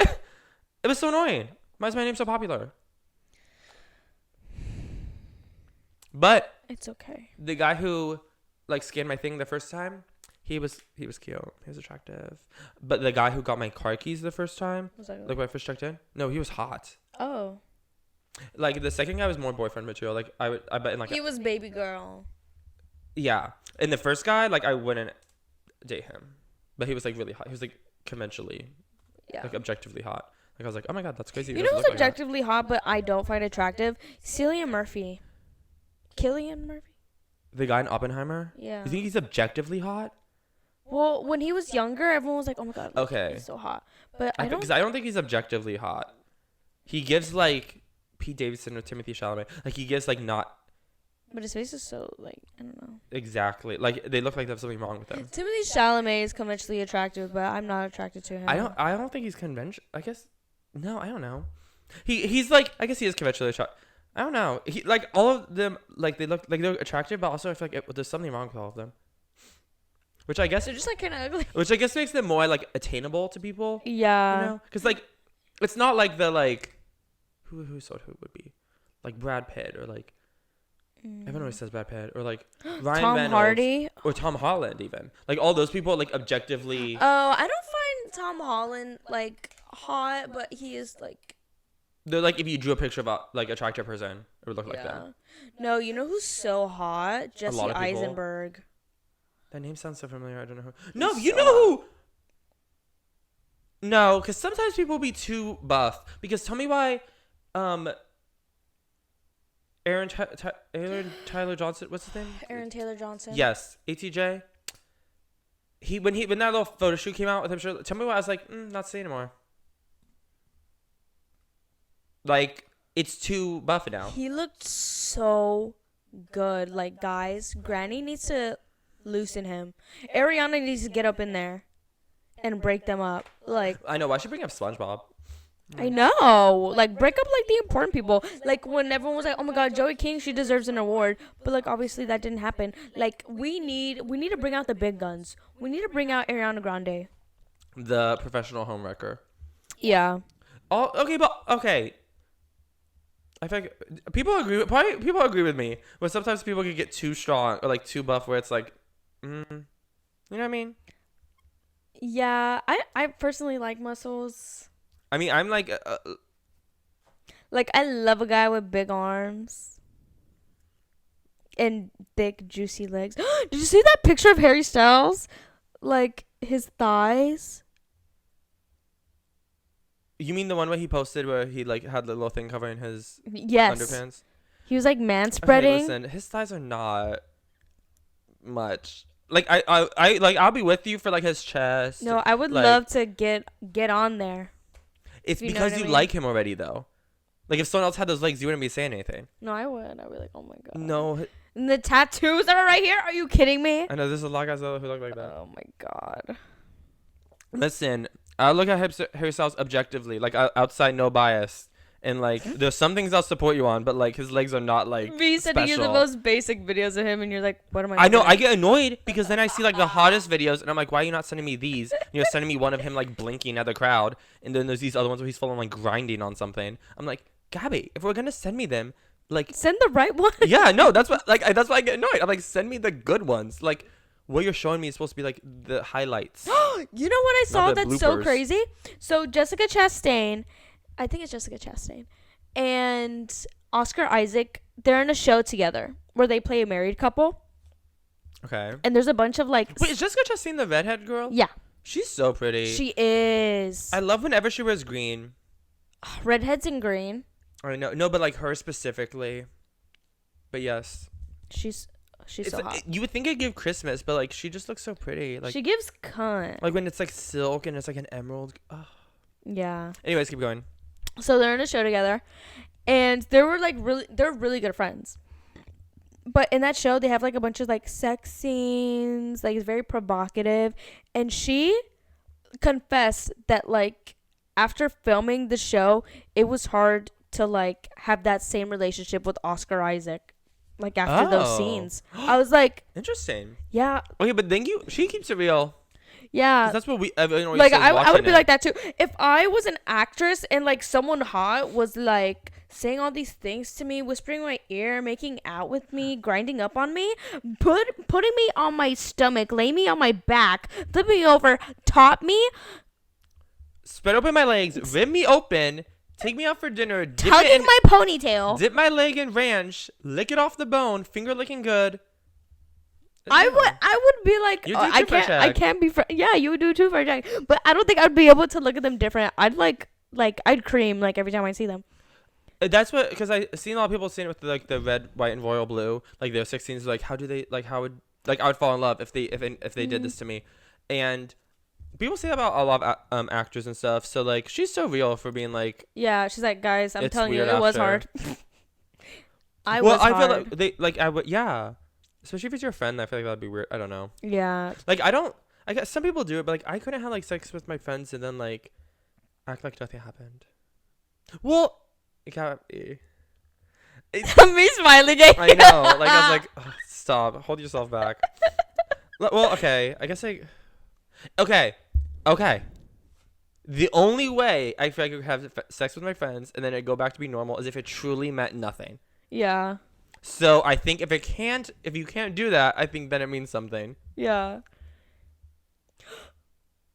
It was so annoying. Why is my name so popular? But It's okay. the guy who like scanned my thing the first time, he was cute. He was attractive. But the guy who got my car keys the first time, Was that like when I first checked in, no, he was hot. Oh. Like the second guy was more boyfriend material. Like I bet in like He was baby girl. yeah. And the first guy, like I wouldn't date him, but he was like really hot. He was like conventionally, Yeah. like objectively hot. Like I was like, oh my god, that's crazy. He You know doesn't who's look like that. objectively hot, but I don't find attractive? Cillian Murphy. Killian Murphy? The guy in Oppenheimer. Yeah. You think he's objectively hot? Well, when he was younger, everyone was like, "Oh my god, like, Okay. he's so hot." But I don't. Because I don't think he's objectively hot. He gives like Pete Davidson or Timothy Chalamet. Like he gives like not But his face is so like I don't know. exactly like they look like they have something wrong with them. Timothy Chalamet is conventionally attractive, but I'm not attracted to him. I don't think he's conventional. I guess no, I don't know. He's like I guess he is conventionally attractive. I don't know. He like all of them like they look like they're attractive, but also I feel like there's something wrong with all of them. Which I guess They're just like kind of ugly. which I guess makes them more like attainable to people. Yeah. You know, because like it's not like the like who would be like Brad Pitt or like everyone always says Brad Pitt or like Ryan Tom Reynolds Hardy. or Tom Holland even like all those people like objectively. Oh, I don't find Tom Holland like hot, but he is like. They're like if you drew a picture of a like attractive person, it would look like Yeah. them. No, you know who's so hot? Jesse lot of people. Eisenberg. That name sounds so familiar. I don't know who. No, you know who? No, because sometimes people be too buff. Because tell me why, Aaron Tyler Johnson. What's his name? Aaron Taylor Johnson. Yes, ATJ. When that little photo shoot came out with him, sure. Tell me why I was like, not saying anymore. Like it's too buff now. He looked so good. Like, guys, Granny needs to loosen him. Ariana needs to get up in there and break them up. Like, I know. Why should you bring up SpongeBob? I know. Like, break up, like, the important people. Like, when everyone was like, oh, my God, Joey King, she deserves an award. But, like, obviously that didn't happen. Like, we need to bring out the big guns. We need to bring out Ariana Grande. The professional homewrecker. Yeah. Okay. I feel like people agree with me, but sometimes people can get too strong or like too buff, where it's like, you know what I mean? Yeah, I personally like muscles. I mean, I'm like, Like I love a guy with big arms and thick juicy legs. Did you see that picture of Harry Styles? Like his thighs? you mean the one where he posted where he like had the little thing covering his Yes. underpants? He was like Okay, manspreading. listen, his thighs are not much. Like I like I'll be with you for like his chest. No, I would like, love to get on there. It's you know because what I you mean. like him already though. Like if someone else had those legs, you wouldn't be saying anything. No, I would. I'd be like, oh my god. No, And the tattoos that are right here? Are you kidding me? I know there's a lot of guys out there who look like that. Oh my god. Listen, I look at Harry Styles objectively, like outside, no bias, and like there's some things I'll support you on, but like his legs are not like Me sending you the special. most basic videos of him, and you're like, what am I? I know, looking I at? get annoyed because then I see like the hottest videos, and I'm like, why are you not sending me these? And you're sending me one of him like blinking at the crowd, and then there's these other ones where he's full on like grinding on something. I'm like, Gabby, if we're gonna send me them, like, Send the right one. yeah, no, that's what like that's why I get annoyed. I'm like, send me the good ones. Like, what you're showing me is supposed to be like the highlights. You know what I saw the that's so bloopers. crazy? So Jessica Chastain, I think it's Jessica Chastain, and Oscar Isaac, they're in a show together where they play a married couple, Okay. and there's a bunch of like, Wait, is Jessica Chastain the redhead girl? yeah, She's so pretty. she is. I love whenever she wears green. Redheads in green. I know, no, but like her specifically. But yes, She's it's so hot. you would think it'd give Christmas, but like she just looks so pretty. Like She gives cunt. like when it's like silk and it's like an emerald. Oh. Yeah. Anyways, keep going. So they're in a show together, and they're really good friends. But in that show, they have like a bunch of like sex scenes, like it's very provocative. And she confessed that like after filming the show, it was hard to like have that same relationship with Oscar Isaac, like after those Oh. scenes. I was like, Interesting. yeah, Okay, but then she keeps it real. 'Cause yeah. that's what we. Everyone always Like says I watching would be it. like that too. If I was an actress and like someone hot was like saying all these things to me, whispering in my ear, making out with me, grinding up on me, putting me on my stomach, lay me on my back, flip me over, top me, Spread open my legs, rip me open, take me out for dinner, dip tugging it in, my ponytail. dip my leg in ranch, lick it off the bone, finger licking good. I Yeah. would be like, You oh, do I too for can't I Shaq. can't be yeah, you would do too for Jack. But I don't think I'd be able to look at them different. I'd like I'd cream like every time I see them. That's what, because I seen a lot of people saying it with like the red, white, and royal blue, like their 16s. Like, how do they like? How would like I would fall in love if they did this to me, and people say that about a lot of actors and stuff. So like, she's so real for being like. Yeah, she's like, guys, I'm It's telling you, weird it was after. hard. I was feel hard. like they like I would yeah, especially if it's your friend. I feel like that'd be weird. I don't know. Yeah. Like I don't. I guess some people do it, but like I couldn't have like sex with my friends and then like act like nothing happened. Well, it got me. Me smiling at I know. Like I was like, "Ugh, stop. Hold yourself back. Well, okay. I guess I. Okay. Okay. The only way I feel like I could have sex with my friends and then it go back to be normal is if it truly meant nothing. Yeah. So I think if you can't do that, I think then it means something. Yeah.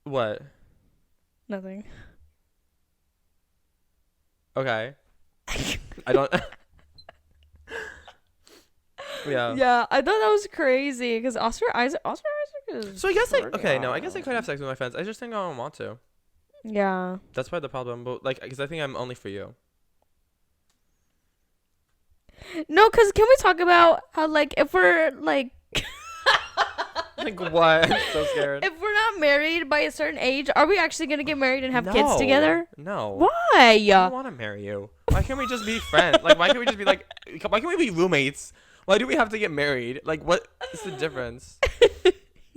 What? Nothing. Okay. I don't. Yeah. Yeah, I thought that was crazy because Oscar Isaac is. So I guess I pretty I guess I hot. could have sex with my friends. I just think I don't want to. Yeah. That's probably the problem. But like, because I think I'm only for you. No, because can we talk about how like if we're like Like what? I'm so scared. if we're not married by a certain age, are we actually gonna get married and have kids No. together? No. Why? I don't want to marry you. Why can't we just be friends? Like, why can't we just be like? Why can't we be roommates? Why do we have to get married? Like, what is the difference?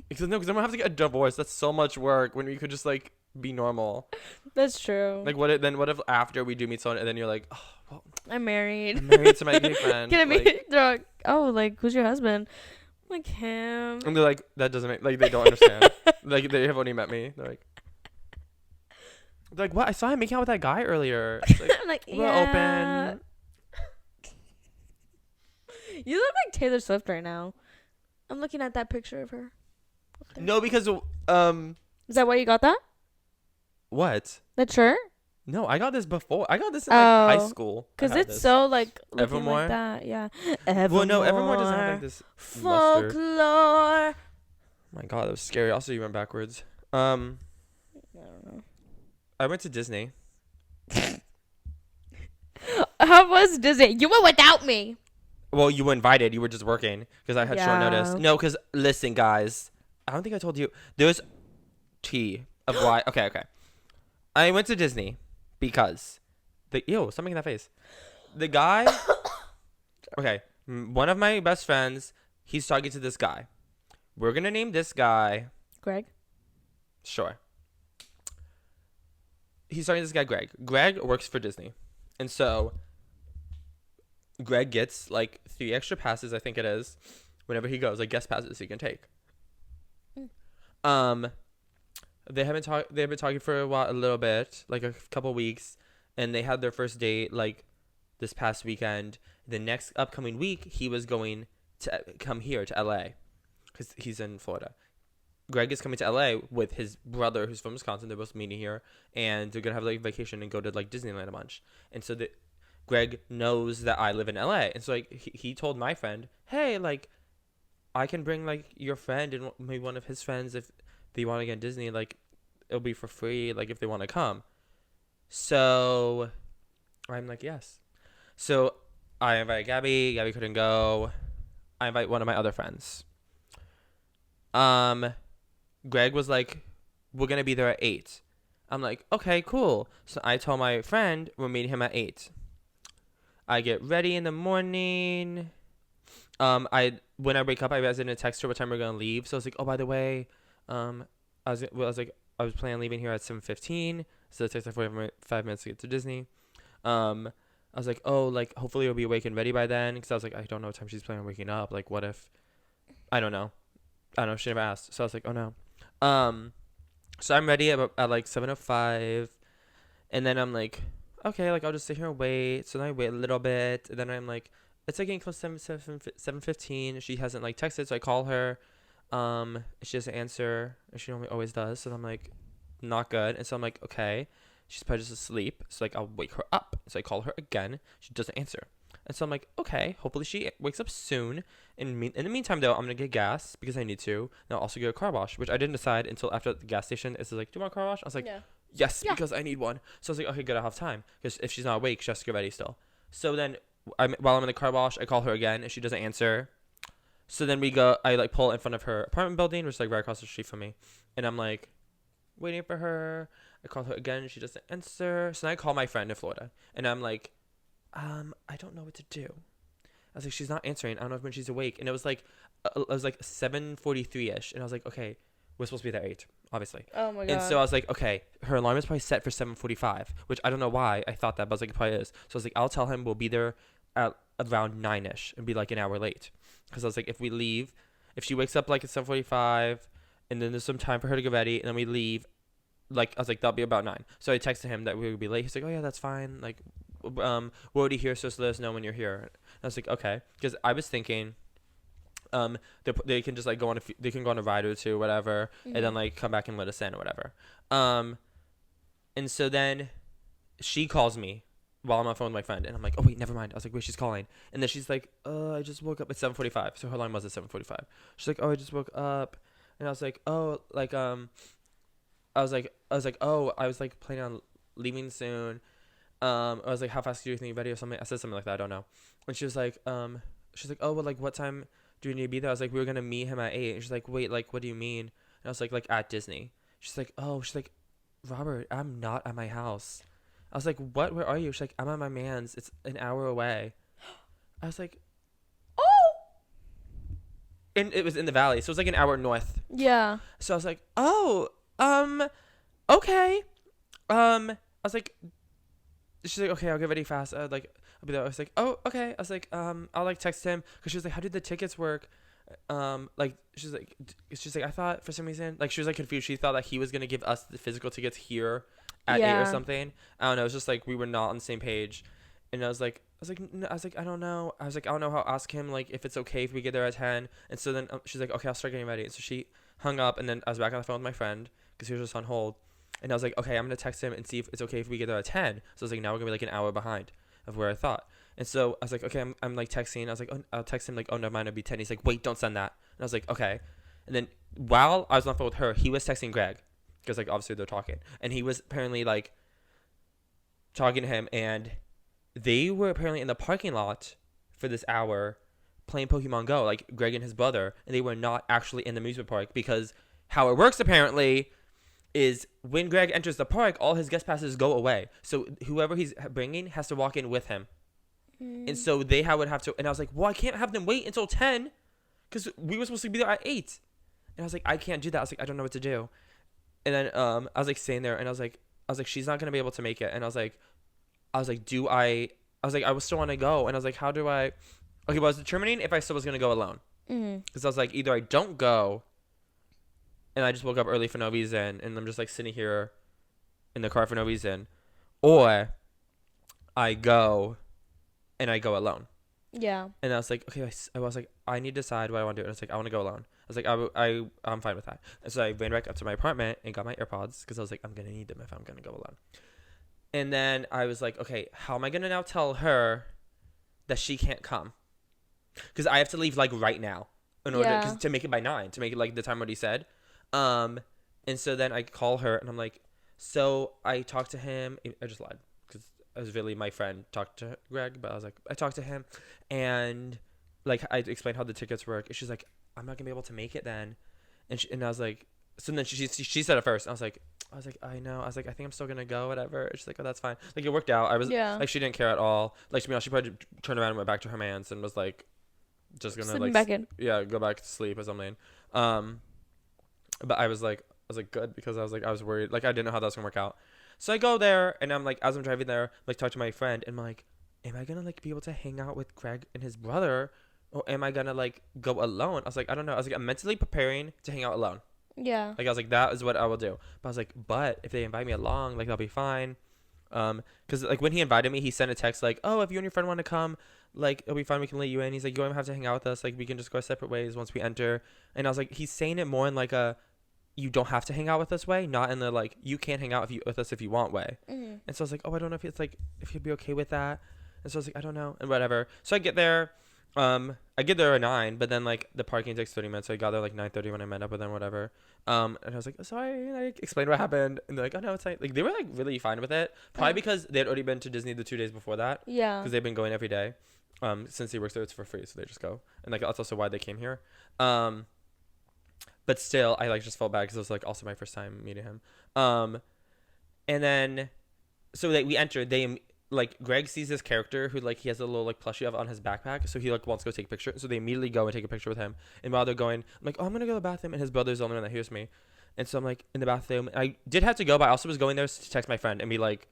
Because then we have to get a divorce. That's so much work when we could just like be normal. That's true. Like, what if after we do meet someone and then you're like, oh, well, I'm married. I'm married to my gay friend. Can I Like, meet? They're like, oh, like who's your husband? I'm like him. and they're like, that doesn't make like they don't understand. Like they have only met me. They're like, what? I saw him making out with that guy earlier. It's like, I'm like, we're yeah. open. You look like Taylor Swift right now. I'm looking at that picture of her. No, because Is that why you got that? What? That shirt? No, I got this before. I got this in like high Oh. school. I Because had it's this. so like looking Evermore? like that. Yeah. Well, no, Evermore doesn't have like this mustard. Folklore. Oh my god, that was scary. Also, you went backwards. I don't know. I went to Disney. How was Disney? You went without me. Well, you were invited. You were just working because I had short notice. Yeah. No, because listen, guys. I don't think I told you. There's tea of why. Okay. I went to Disney because something in that face. The guy. Okay, one of my best friends. He's talking to this guy. We're gonna name this guy. Greg? Sure. He's talking to this guy, Greg. Greg works for Disney, and so Greg gets like 3 extra passes, I think it is, whenever he goes, like guest passes he can take. They've been talking for a little bit, like a couple weeks, and they had their first date like this past weekend. The next upcoming week, he was going to come here to LA because he's in Florida. Greg is coming to LA with his brother who's from Wisconsin. They're both meeting here, and they're gonna have like vacation and go to like Disneyland a bunch. And so Greg knows that I live in LA, and so like he told my friend, hey, like I can bring like your friend and maybe one of his friends if they want to get Disney, like it'll be for free, like if they want to come. So I'm like, yes. So I invite Gabby. Gabby couldn't go. I invite one of my other friends. Greg was like, we're gonna be there at 8. I'm like, okay, cool. So I told my friend we're meeting him at 8. I get ready in the morning. When I wake up, I was in a text her what time we're gonna leave. So I was like, oh, by the way, I was planning on leaving here at 7:15. So it takes like 45 minutes to get to Disney. I was like, oh, like hopefully you'll be awake and ready by then, because I was like, I don't know what time she's planning on waking up. Like, what if? I don't know. She never asked. So I was like, oh no. So I'm ready at like 7:05, and then I'm like, okay, like I'll just sit here and wait. So then I wait a little bit, and then I'm like, it's like getting close to 7:15. She hasn't like texted, so I call her. She doesn't answer, and she normally always does. So I'm like, not good. And so I'm like, okay, she's probably just asleep. So like I'll wake her up. So I call her again. She doesn't answer. And so I'm like, okay, hopefully she wakes up soon. In the meantime, though, I'm going to get gas because I need to. And I'll also get a car wash, which I didn't decide until after the gas station. It's like, do you want a car wash? I was like, yes, because I need one. So I was like, okay, good, I'll have time. Because if she's not awake, she has to get ready still. So then while I'm in the car wash, I call her again, and she doesn't answer. So then I like pull in front of her apartment building, which is like right across the street from me. And I'm like, waiting for her. I call her again, and she doesn't answer. So then I call my friend in Florida. And I'm like, I don't know what to do. I was like, she's not answering. I don't know when she's awake. And it was like 7:43ish, and I was like, okay, we're supposed to be there at 8, obviously. Oh my god. And so I was like, okay, her alarm is probably set for 7:45, which I don't know why I thought that, but I was like, it probably is. So I was like, I'll tell him we'll be there at around 9ish and be like an hour late, because I was like, if she wakes up like at 7:45, and then there's some time for her to get ready, and then we leave, like I was like, that'll be about 9. So I texted him that we would be late. He's like, oh yeah, that's fine. Like, we're already here, so just let us know when you're here. And I was like, okay, because I was thinking, they can just like go on they can go on a ride or two, whatever, and then like come back and let us in or whatever. And so then she calls me while I'm on the phone with my friend, and I'm like, oh wait, never mind. I was like, wait, she's calling, and then she's like, I just woke up at 7:45, so her alarm was at 7:45. She's like, oh, I just woke up, and I was like, oh, like I was like, oh, I was like planning on leaving soon. I was like, how fast do you think you're ready or something? I said something like that. I don't know. And she was like, oh, well, like, what time do we need to be there? I was like, we were going to meet him at 8. And she's like, wait, like, what do you mean? And I was like at Disney. She's like, Robert, I'm not at my house. I was like, what? Where are you? She's like, I'm at my man's. It's an hour away. I was like, oh. And it was in the valley. So it was like an hour north. Yeah. So I was like, oh, okay. I was like, she's like, okay, I'll get ready fast. I'll be there. I was like, oh, okay. I was like, I'll like text him, because she was like, how did the tickets work? Like she's like, I thought for some reason, like she was like confused. She thought that he was gonna give us the physical tickets here at 8 or something. I don't know. It's just like we were not on the same page, And I was like, I don't know. I was like, I don't know how to ask him, like, if it's okay if we get there at 10. And so then she's like, okay, I'll start getting ready. And so she hung up, and then I was back on the phone with my friend because he was just on hold. And I was like, okay, I'm going to text him and see if it's okay if we get there at 10. So I was like, now we're going to be like an hour behind of where I thought. And so I was like, okay, I'm like texting. I was like, oh, I'll text him like, oh, never mind, it'll be 10. He's like, wait, don't send that. And I was like, okay. And then while I was on the phone with her, he was texting Greg because like obviously they're talking. And he was apparently like talking to him, and they were apparently in the parking lot for this hour playing Pokemon Go, like Greg and his brother, and they were not actually in the amusement park because how it works apparently is when Greg enters the park, all his guest passes go away. So whoever he's bringing has to walk in with him. And so they would have to, and I was like, well, I can't have them wait until 10 because we were supposed to be there at 8. And I was like, I can't do that. I was like, I don't know what to do. And then I was like staying there, and I was like, she's not going to be able to make it. And I was like, I was still want to go. And I was like, how do I, okay, well, I was determining if I still was going to go alone. Because I was like, either I don't go, and I just woke up early for no reason, and I'm just like sitting here in the car for no reason, or I go and I go alone. Yeah. And I was like, okay, I was like, I need to decide what I want to do. And I was like, I want to go alone. I was like, I'm fine with that. And so I ran back up to my apartment and got my AirPods because I was like, I'm going to need them if I'm going to go alone. And then I was like, okay, how am I going to now tell her that she can't come? Because I have to leave like right now in order to make it by 9, to make it like the time what he said. And so then I call her and I'm like, so I talked to him. I just lied because I was really my friend talked to Greg, but I was like, I talked to him and like I explained how the tickets work. And she's like, I'm not gonna be able to make it then. And I was like, so then she said it first. And I was like, I know. I was like, I think I'm still gonna go, whatever. And she's like, oh, that's fine. Like it worked out. I was like, she didn't care at all. Like to be honest, she probably turned around and went back to her man's and was like, just gonna Slipping like back in. go back to sleep or something. But I was like good because I was worried. Like I didn't know how that was gonna work out. So I go there and I'm like, as I'm driving there, like talk to my friend and I'm like, am I gonna like be able to hang out with Greg and his brother, or am I gonna like go alone? I was like, I don't know. I was like, I'm mentally preparing to hang out alone. Yeah. Like I was like, that is what I will do. But I was like, but if they invite me along, like that'll be fine. Because like when he invited me, he sent a text like, oh, if you and your friend want to come, like it'll be fine. We can let you in. He's like, you don't even have to hang out with us. Like we can just go our separate ways once we enter. And I was like, he's saying it more in like a, you don't have to hang out with us way, not in the like you can't hang out with us if you want way. And so I was like, oh, I don't know if it's like if he'd be okay with that. And so I was like, I don't know, and whatever. So I get there. I get there at 9, but then like the parking takes 30 minutes, so I got there like 9:30 when I met up with them, whatever. And I was like, sorry, and I explained what happened, and they're like, oh no, it's fine. Like they were like really fine with it, probably because they had already been to Disney the 2 days before that. Yeah. Because they've been going every day. Since he works there, it's for free, so they just go, and like that's also why they came here. But still, I like just felt bad because it was like also my first time meeting him. And then, so like we entered, like Greg sees this character who like he has a little like plushie of on his backpack, so he like wants to go take a picture. So they immediately go and take a picture with him. And while they're going, I'm like, oh, I'm gonna go to the bathroom, and his brother's the only one that hears me. And so I'm like in the bathroom. And I did have to go, but I also was going there to text my friend and be like,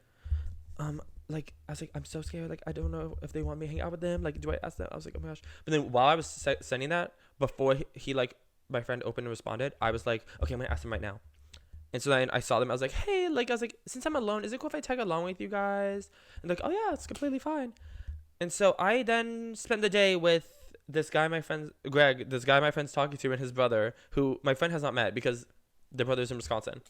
like I was like, I'm so scared. Like I don't know if they want me to hang out with them. Like do I ask them? I was like, oh my gosh. But then while I was sending that, before he like my friend opened and responded, I was like, okay, I'm gonna ask them right now. And so then I saw them. I was like, hey, like I was like, since I'm alone, is it cool if I tag along with you guys? And like, oh yeah, it's completely fine. And so I then spent the day with this guy my friend's talking to, and his brother, who my friend has not met because their brother's in Wisconsin.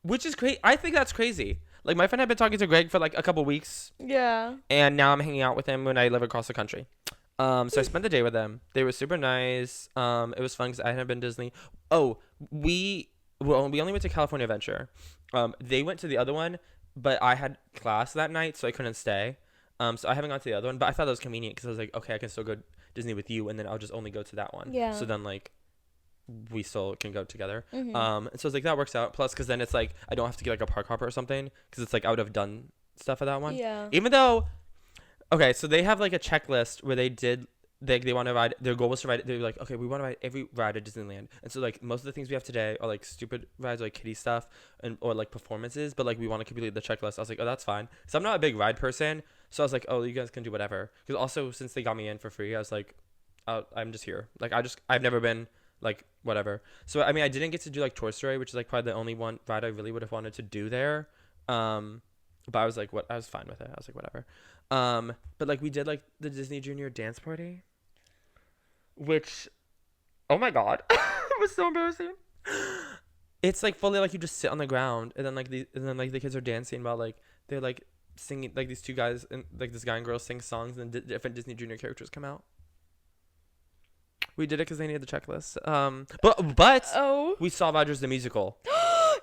Which is crazy. I think that's crazy. Like my friend had been talking to Greg for like a couple weeks. Yeah. And now I'm hanging out with him when I live across the country. So I spent the day with them. They were super nice. It was fun because I hadn't been to Disney. Oh, we only went to California Adventure. They went to the other one, but I had class that night, so I couldn't stay. So I haven't gone to the other one, but I thought that was convenient because I was like, okay, I can still go Disney with you, and then I'll just only go to that one. Yeah. So then like we still can go together. And so I was like, that works out. Plus, because then it's like I don't have to get like a park hopper or something because it's like I would have done stuff for that one. Yeah. Even though, okay, so they have like a checklist where they want to ride. Their goal was to ride. They're like, okay, we want to ride every ride at Disneyland. And so like most of the things we have today are like stupid rides, like kiddie stuff, or like performances. But like we want to complete the checklist. I was like, oh, that's fine. So I'm not a big ride person. So I was like, oh, you guys can do whatever. Because also since they got me in for free, I was like, I'm just here. Like I've never been like whatever. So I mean, I didn't get to do like Toy Story, which is like probably the only one ride I really would have wanted to do there. But I was like, what? I was fine with it. I was like, whatever. But like we did like the Disney Junior dance party, which, oh my god, it was so embarrassing. It's like fully like you just sit on the ground and then like the kids are dancing while like they're like singing, like these two guys and like this guy and girl sing songs and then different Disney Junior characters come out. We did it because they needed the checklist. But Oh. we saw Rogers the musical.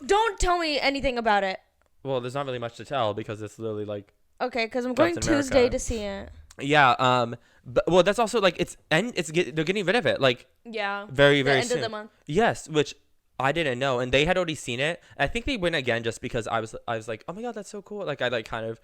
Don't tell me anything about it. Well, there's not really much to tell because it's literally like Okay, because I'm going Captain Tuesday America. to see it. yeah. But well, that's also like they're getting rid of it like Yeah. very The very end soon. of the month. Yes, which I didn't know, and they had already seen it. I think they went again just because I was like, oh my god, that's so cool. Like I like kind of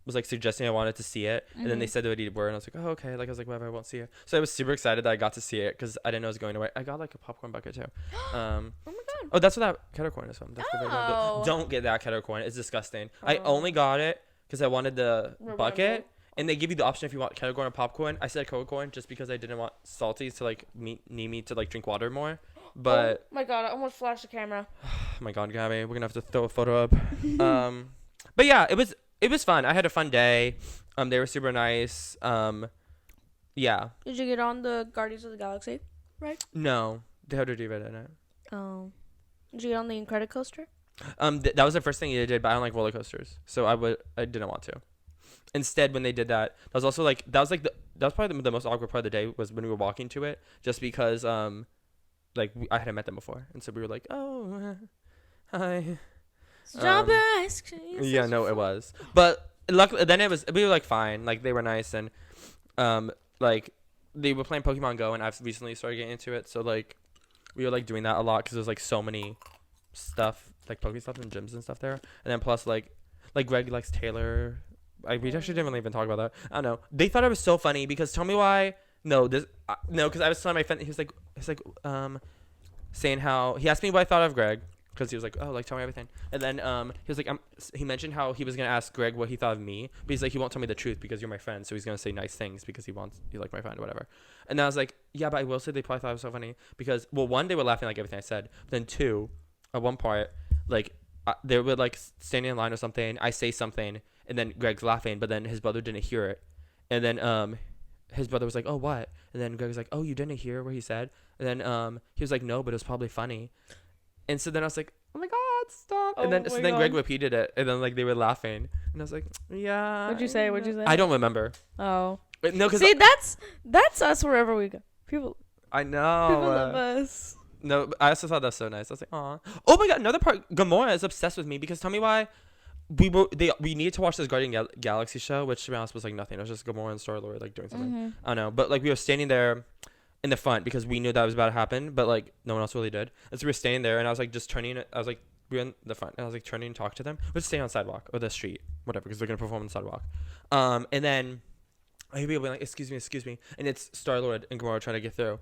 was like suggesting I wanted to see it, and then they said they already were, and I was like, oh okay. Like I was like, whatever, I won't see it. So I was super excited that I got to see it because I didn't know it was going away. I got like a popcorn bucket too. Oh my god. Oh, that's what that kettle corn is from. That's the Oh. don't get that kettle corn. It's disgusting. I only got it because I wanted the bucket. And they give you the option if you want kettle corn or popcorn. I said kettle corn just because I didn't want salties to like need me to like drink water more. But Oh my god, I almost flashed the camera. oh my god, Gabby, we're gonna have to throw a photo up. But yeah, it was fun. I had a fun day. They were super nice. Yeah. Did you get on the Guardians of the Galaxy? No, they had to do it in it. Oh. Did you get on the Incredicoaster? That was the first thing they did, but I don't like roller coasters, so I didn't want to. Instead, when they did that, that was probably the most awkward part of the day was when we were walking to it, just because like I hadn't met them before, and so we were like, oh, hi. Strawberry ice cream. Yeah, no, it was, but luckily then we were like fine, like they were nice, and like they were playing Pokemon Go, and I've recently started getting into it, so like we were like doing that a lot because there's like so many stuff like Pokemon stuff and gyms and stuff there, and then plus like Greg likes Taylor. We actually didn't really even talk about that. I don't know. They thought it was so funny because tell me why. No, because I was telling my friend. He was like saying how he asked me what I thought of Greg because he was like, oh, like tell me everything. And then he was like, he mentioned how he was gonna ask Greg what he thought of me, but he's like, he won't tell me the truth because you're my friend, so he's gonna say nice things because you like my friend or whatever. And I was like, yeah, but I will say they probably thought it was so funny because well, one, they were laughing like everything I said, but then two, at one part, like they were like standing in line or something. I say something. And then Greg's laughing, but then his brother didn't hear it. And then his brother was like, oh, what? And then Greg was like, oh, you didn't hear what he said? And then he was like, no, but it was probably funny. And so then I was like, oh my god, stop. And then so then Greg repeated it, and then like they were laughing. And I was like, yeah. What'd you say? I don't remember. Oh. No, because See, that's us wherever we go. People I know. love us. No, I also thought that was so nice. I was like, aw. Oh my god, another part. Gamora is obsessed with me because tell me why. We needed to watch this Galaxy show, which to be honest was like nothing. It was just Gamora and Star-Lord like doing something. I don't know, but like we were standing there in the front because we knew that was about to happen, but like no one else really did. And so we were standing there, and I was like just turning. I was like we were in the front, and I was like turning to talk to them. We're staying on the sidewalk or the street, whatever, because they're gonna perform on the sidewalk. And then I hear people being like, excuse me, and it's Star-Lord and Gamora trying to get through.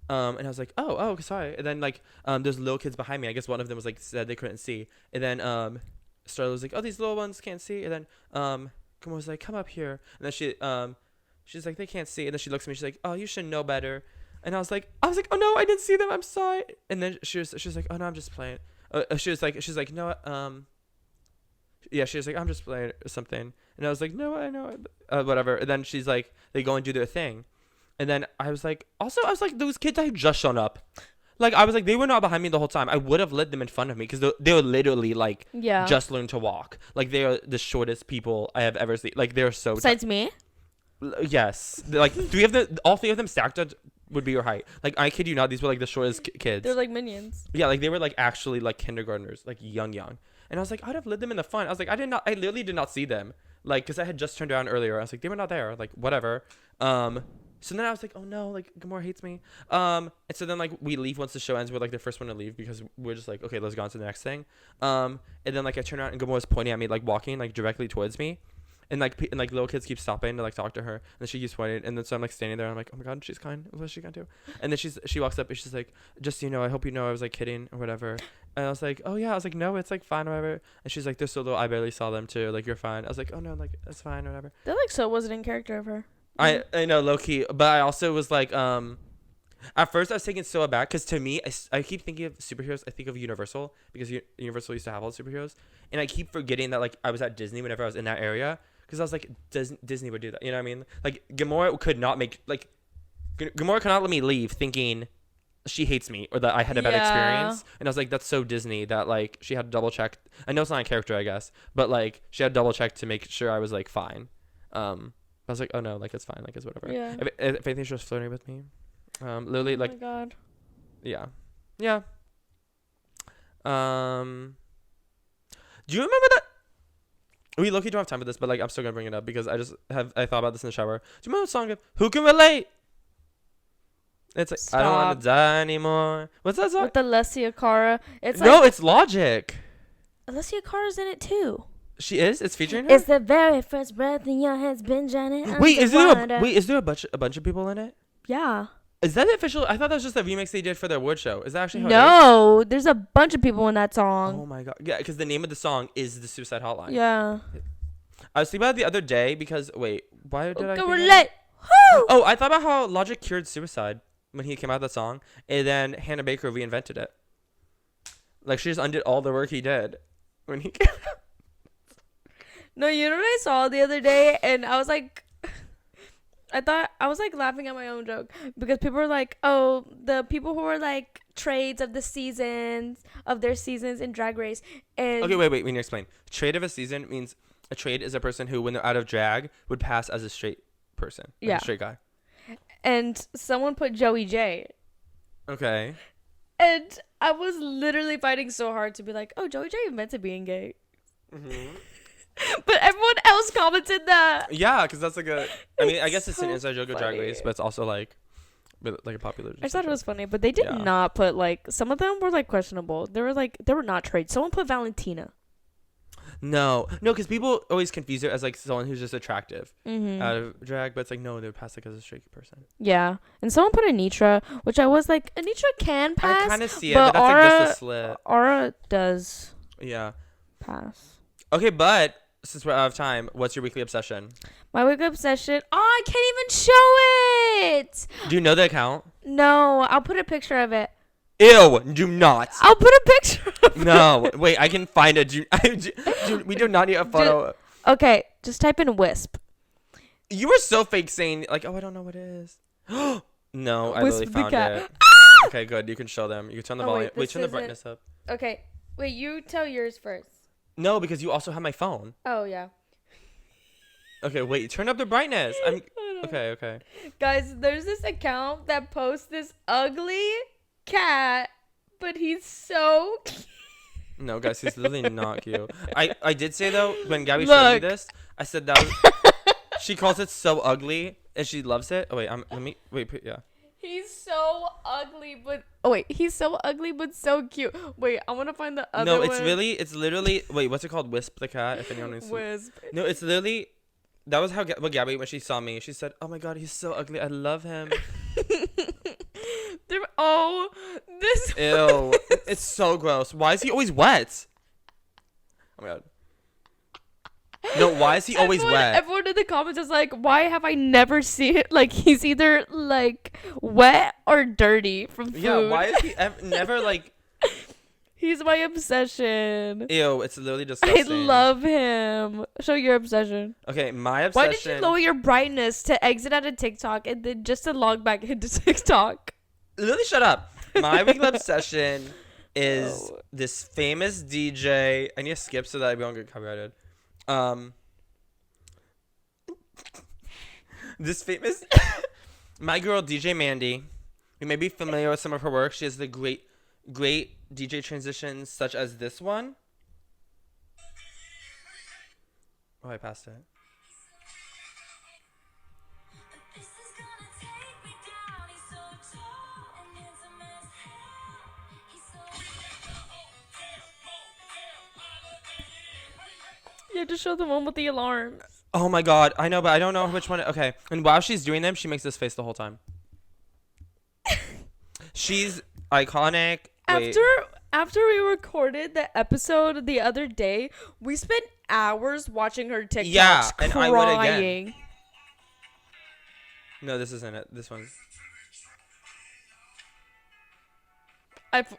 And I was like, oh, sorry. And then like there's little kids behind me. I guess one of them was like said they couldn't see, and then Starla was like, oh, these little ones can't see. And then Gamora was like, come up here. And then she's like, they can't see. And then she looks at me, she's like, oh, you should know better. And I was like, oh no, I didn't see them, I'm sorry. And then she was like, oh no, I'm just playing. She's like, no, yeah, she was like, I'm just playing or something. And I was like, no, I know, whatever. And then she's like, they go and do their thing. And then I was like, those kids had just shown up. Like, I was like, they were not behind me the whole time. I would have let them in front of me because they were literally, like, just learning to walk. Like, they are the shortest people I have ever seen. Like, they're so... Besides me? Yes. Like, all three of them stacked up would be your height. Like, I kid you not, these were, like, the shortest kids. They're, like, minions. Yeah, like, they were, like, actually, like, kindergartners. Like, young. And I was like, I'd have let them in the front. I was like, I literally did not see them. Like, because I had just turned around earlier. I was like, they were not there. Like, whatever. So then I was like, oh no, like Gamora hates me. And so then like we leave once the show ends. We're like the first one to leave because we're just like, okay, let's go on to the next thing. And then like I turn around and Gamora's pointing at me, like walking like directly towards me. And like little kids keep stopping to like talk to her, and then she keeps pointing, and then so I'm like standing there, and I'm like, oh my god, she's kind. What's she gonna do? And then she walks up and she's like, just so you know, I hope you know I was like kidding or whatever. And I was like, oh yeah, I was like, no, it's like fine, whatever. And she's like, they're so little, I barely saw them too. Like you're fine. I was like, oh no, like it's fine, whatever. That like so wasn't in character of her. I know, low key, but I also was like, At first, I was taken so aback because to me, I keep thinking of superheroes. I think of Universal because Universal used to have all the superheroes, and I keep forgetting that like I was at Disney whenever I was in that area because I was like, Disney would do that. You know what I mean? Like Gamora could not make like Gamora could not let me leave thinking she hates me or that I had a bad Yeah. experience, and I was like, that's so Disney that like she had to double check. I know it's not a character, I guess, but like she had to double check to make sure I was like fine. I was like, oh no, like it's fine, like it's whatever. Yeah. If anything, she was flirting with me. Literally, Oh like, my god. yeah. Do you remember that? We low-key don't have time for this, but like I'm still gonna bring it up because I thought about this in the shower. Do you remember the song of Who Can Relate? It's like I don't want Stop. to die anymore. What's that song? With Alessia Cara. It's No, like it's Logic. Alessia Cara's in it too. She is. It's featuring her. It's the very first breath in your head's been drowning. Wait, is underwater. there a bunch of people in it? Yeah. Is that the official? I thought that was just a remix they did for their award show. Is that actually how it is? No, there's a bunch of people in that Oh song. my god. Yeah, because the name of the song is the Suicide Hotline. Yeah. I was thinking about it the other day because why did I? Go think of relate. that? Woo! Oh, I thought about how Logic cured suicide when he came out with that song, and then Hannah Baker reinvented it. Like she just undid all the work he did when he. No, you know what I saw the other day, and I was like, I was like laughing at my own joke because people were like, oh, the people who were like trades of their seasons in Drag Race, and Okay, wait. We need to explain. Trade of a season means a trade is a person who, when they're out of drag, would pass as a straight person. Like Yeah. a straight guy. and someone put Joey J, Okay. and I was literally fighting so hard to be like, oh, Joey J meant to being gay, but everyone else commented that. Yeah, because that's like a. I mean, I guess it's an so inside joke of Drag Race, funny. but it's also like a popular. I thought it was funny, but they did Yeah. not put like some of them were like questionable. They were not trades. Someone put Valentina. No, because people always confuse it as like someone who's just attractive Mm-hmm. out of drag, but it's like no, they would pass like as a straight person. Yeah, and someone put Anitra, which I was like, Anitra can pass. I kind of see it, but that's like just a slit. Aura does Yeah. pass. Okay, but since we're out of time, what's your weekly obsession? My wake up obsession. Oh, I can't even show it. Do you know the account? No, I'll put a picture of it. Ew, do not. I'll put a picture of No, wait, I can find it. We do not need a photo. it. Okay, just type in Wisp. You were so fake saying like, oh, I don't know what it is. No, I Wisp literally the found cat. it. Okay, good. You can show them. You can turn the Oh, volume. wait, Wait, this turn the isn't- brightness up. Okay, wait, you tell yours first. No, because you also have my phone. Oh, yeah. Okay, wait. Turn up the brightness. I'm okay. Guys, there's this account that posts this ugly cat, but he's so cute. No, guys, he's literally not cute. I did say though when Gabby showed me Look. this, I said that was, she calls it so ugly and she loves it. Oh wait, yeah. He's so ugly, but he's so ugly but so cute. Wait, I want to find the other No, one. it's literally. Wait, what's it called? Wisp the cat. If anyone knows. Wisp. No, it's literally. That was how what Gabby when she saw me. She said, "Oh my god, he's so ugly. I love him." This. Ew, it's so gross. Why is he always wet? Oh my god. No, why is he always wet? Everyone in the comments is like, why have I never seen it? Like, he's either like wet or dirty from food. Yeah, why is he never like? He's my obsession. Ew, it's literally I disgusting. love him. Show your obsession. Okay, my Why obsession. did you lower your brightness to exit out of TikTok and then just to log back into TikTok? Literally, shut up. My weekly obsession is Oh. this famous DJ. I need to skip so that we don't get copyrighted. This famous my girl DJ Mandy. You may be familiar with some of her work. She has the great DJ transitions such as this one. Oh, I passed it. You have to show the one with the alarms. Oh my god, I know, but I don't know which one. Okay, and while she's doing them, she makes this face the whole time. She's iconic. Wait. After we recorded the episode the other day, we spent hours watching her TikToks Yeah, and I would again. crying. No, this isn't it. This one's.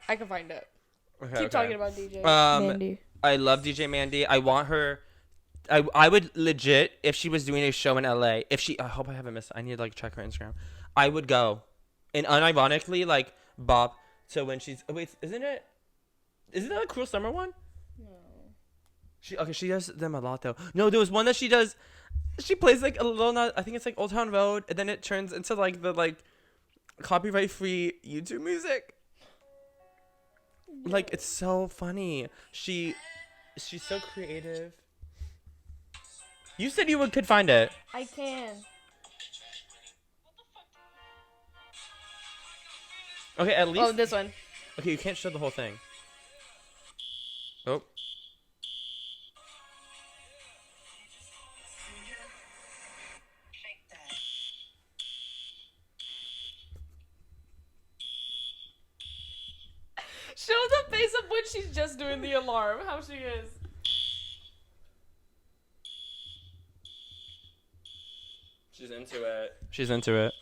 I can find it. Okay, Keep talking about DJ Um, Mandy. I love DJ Mandy. I want her. I would legit, if she was doing a show in LA, if she, I hope I haven't missed, I need to like check her Instagram. I would go. And unironically, like, bop to when she's, oh, wait, isn't that a Cruel Summer one? No. She does them a lot though. No, there was one that she does, she plays like a little, I think it's like Old Town Road, and then it turns into like the like copyright free YouTube music. Like, it's so funny. She's so creative. You said you could find it. I can. Okay, at least. Oh, this one. Okay, you can't show the whole thing. Oh. Show the face of when she's just doing the alarm. How she is. She's into it.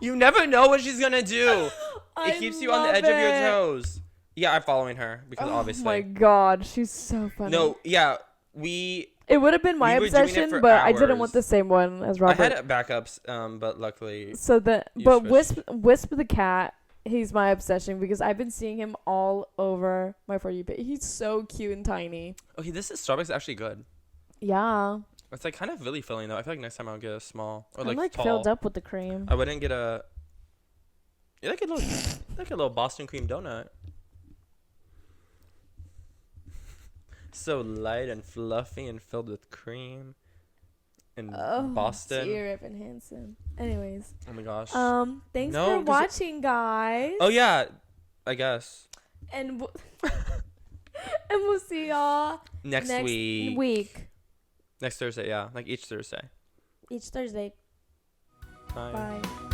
You never know what she's gonna do. It keeps you on the edge of your toes. Yeah, I'm following her because obviously. Oh my god, she's so funny. No, yeah, It would have been my we were doing it obsession, for but I didn't hours. want the same one as I Robert. had backups, but luckily. So You but switched. Wisp the cat, he's my obsession because I've been seeing him all over my For You page. He's so cute and tiny. Okay, this is Starbucks actually good. Yeah. It's like kind of really filling though. I feel like next time I'll get a small or I'm like tall. filled up with the cream. I wouldn't get a. You like a little Boston cream donut. So light and fluffy and filled with cream. And Boston. Syrup and handsome. Anyways. Oh my gosh. Thanks No, for 'cause- watching, guys. Oh yeah, I guess And and we'll see y'all next week. Next Thursday, yeah, like each Thursday. Each Thursday. Bye. Bye.